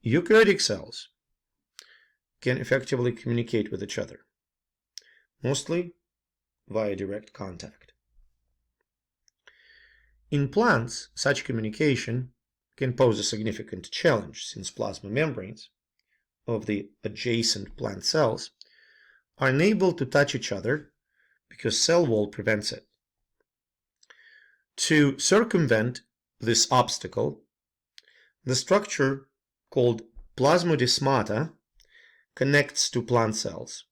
[SPEAKER 1] Eukaryotic cells can effectively communicate with each other, mostly via direct contact. In plants, such communication can pose a significant challenge, since plasma membranes of the adjacent plant cells are unable to touch each other because cell wall prevents it. To circumvent this obstacle, the structure called plasmodesmata connects to plant cells.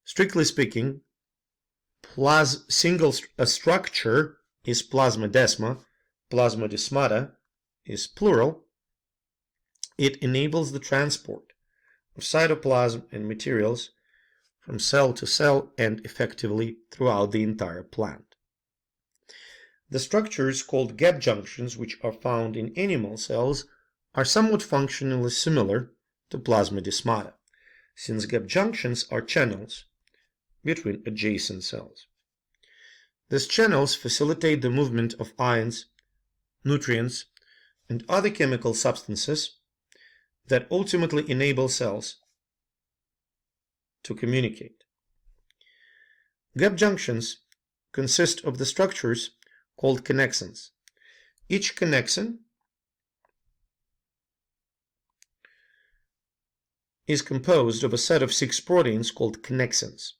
[SPEAKER 1] Strictly speaking, a structure is plasmodesma, plasmodesmata is plural. It enables the transport of cytoplasm and materials from cell to cell and effectively throughout the entire plant. The structures called gap junctions, which are found in animal cells, are somewhat functionally similar to plasmodesmata, since gap junctions are channels between adjacent cells. These channels facilitate the movement of ions, nutrients, and other chemical substances that ultimately enable cells to communicate. Gap junctions consist of the structures called connexins. Each connexin is composed of a set of 6 proteins called connexins.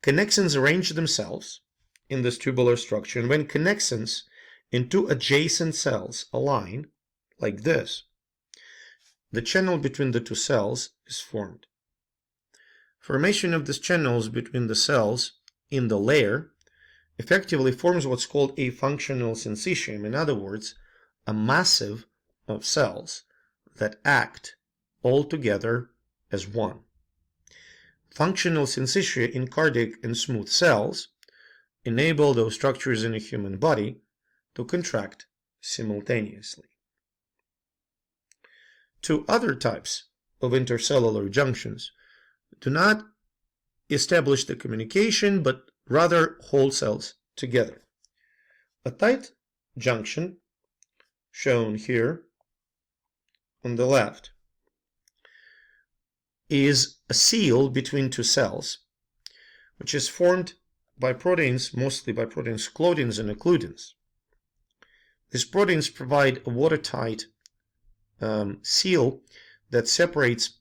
[SPEAKER 1] Connexins arrange themselves in this tubular structure, and when connexins in 2 adjacent cells align, like this, the channel between the 2 cells is formed. Formation of these channels between the cells in the layer effectively forms what's called a functional syncytium, in other words, a massive of cells that act all together as one. Functional syncytia in cardiac and smooth cells enable those structures in a human body to contract simultaneously. 2 other types of intercellular junctions do not establish the communication, but rather hold cells together. A tight junction, shown here on the left, is a seal between 2 cells, which is formed by proteins, mostly by proteins clodins and occludins. These proteins provide a watertight seal that separates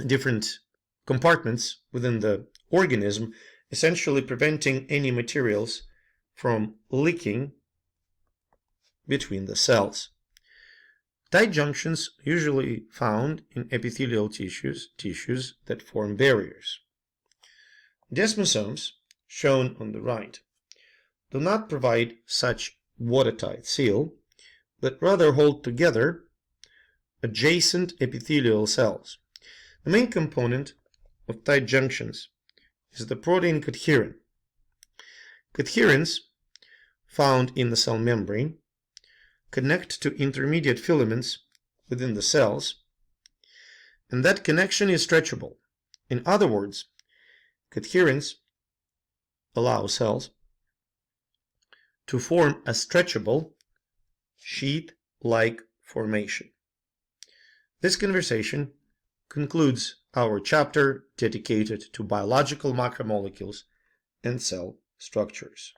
[SPEAKER 1] different compartments within the organism, essentially preventing any materials from leaking between the cells. Tight junctions usually found in epithelial tissues that form barriers. Desmosomes, shown on the right, do not provide such watertight seal, but rather hold together adjacent epithelial cells. The main component of tight junctions is the protein cadherin. Cadherins, found in the cell membrane, connect to intermediate filaments within the cells, and that connection is stretchable. In other words, cadherins allow cells to form a stretchable, sheet-like formation. This conversation concludes our chapter dedicated to biological macromolecules and cell structures.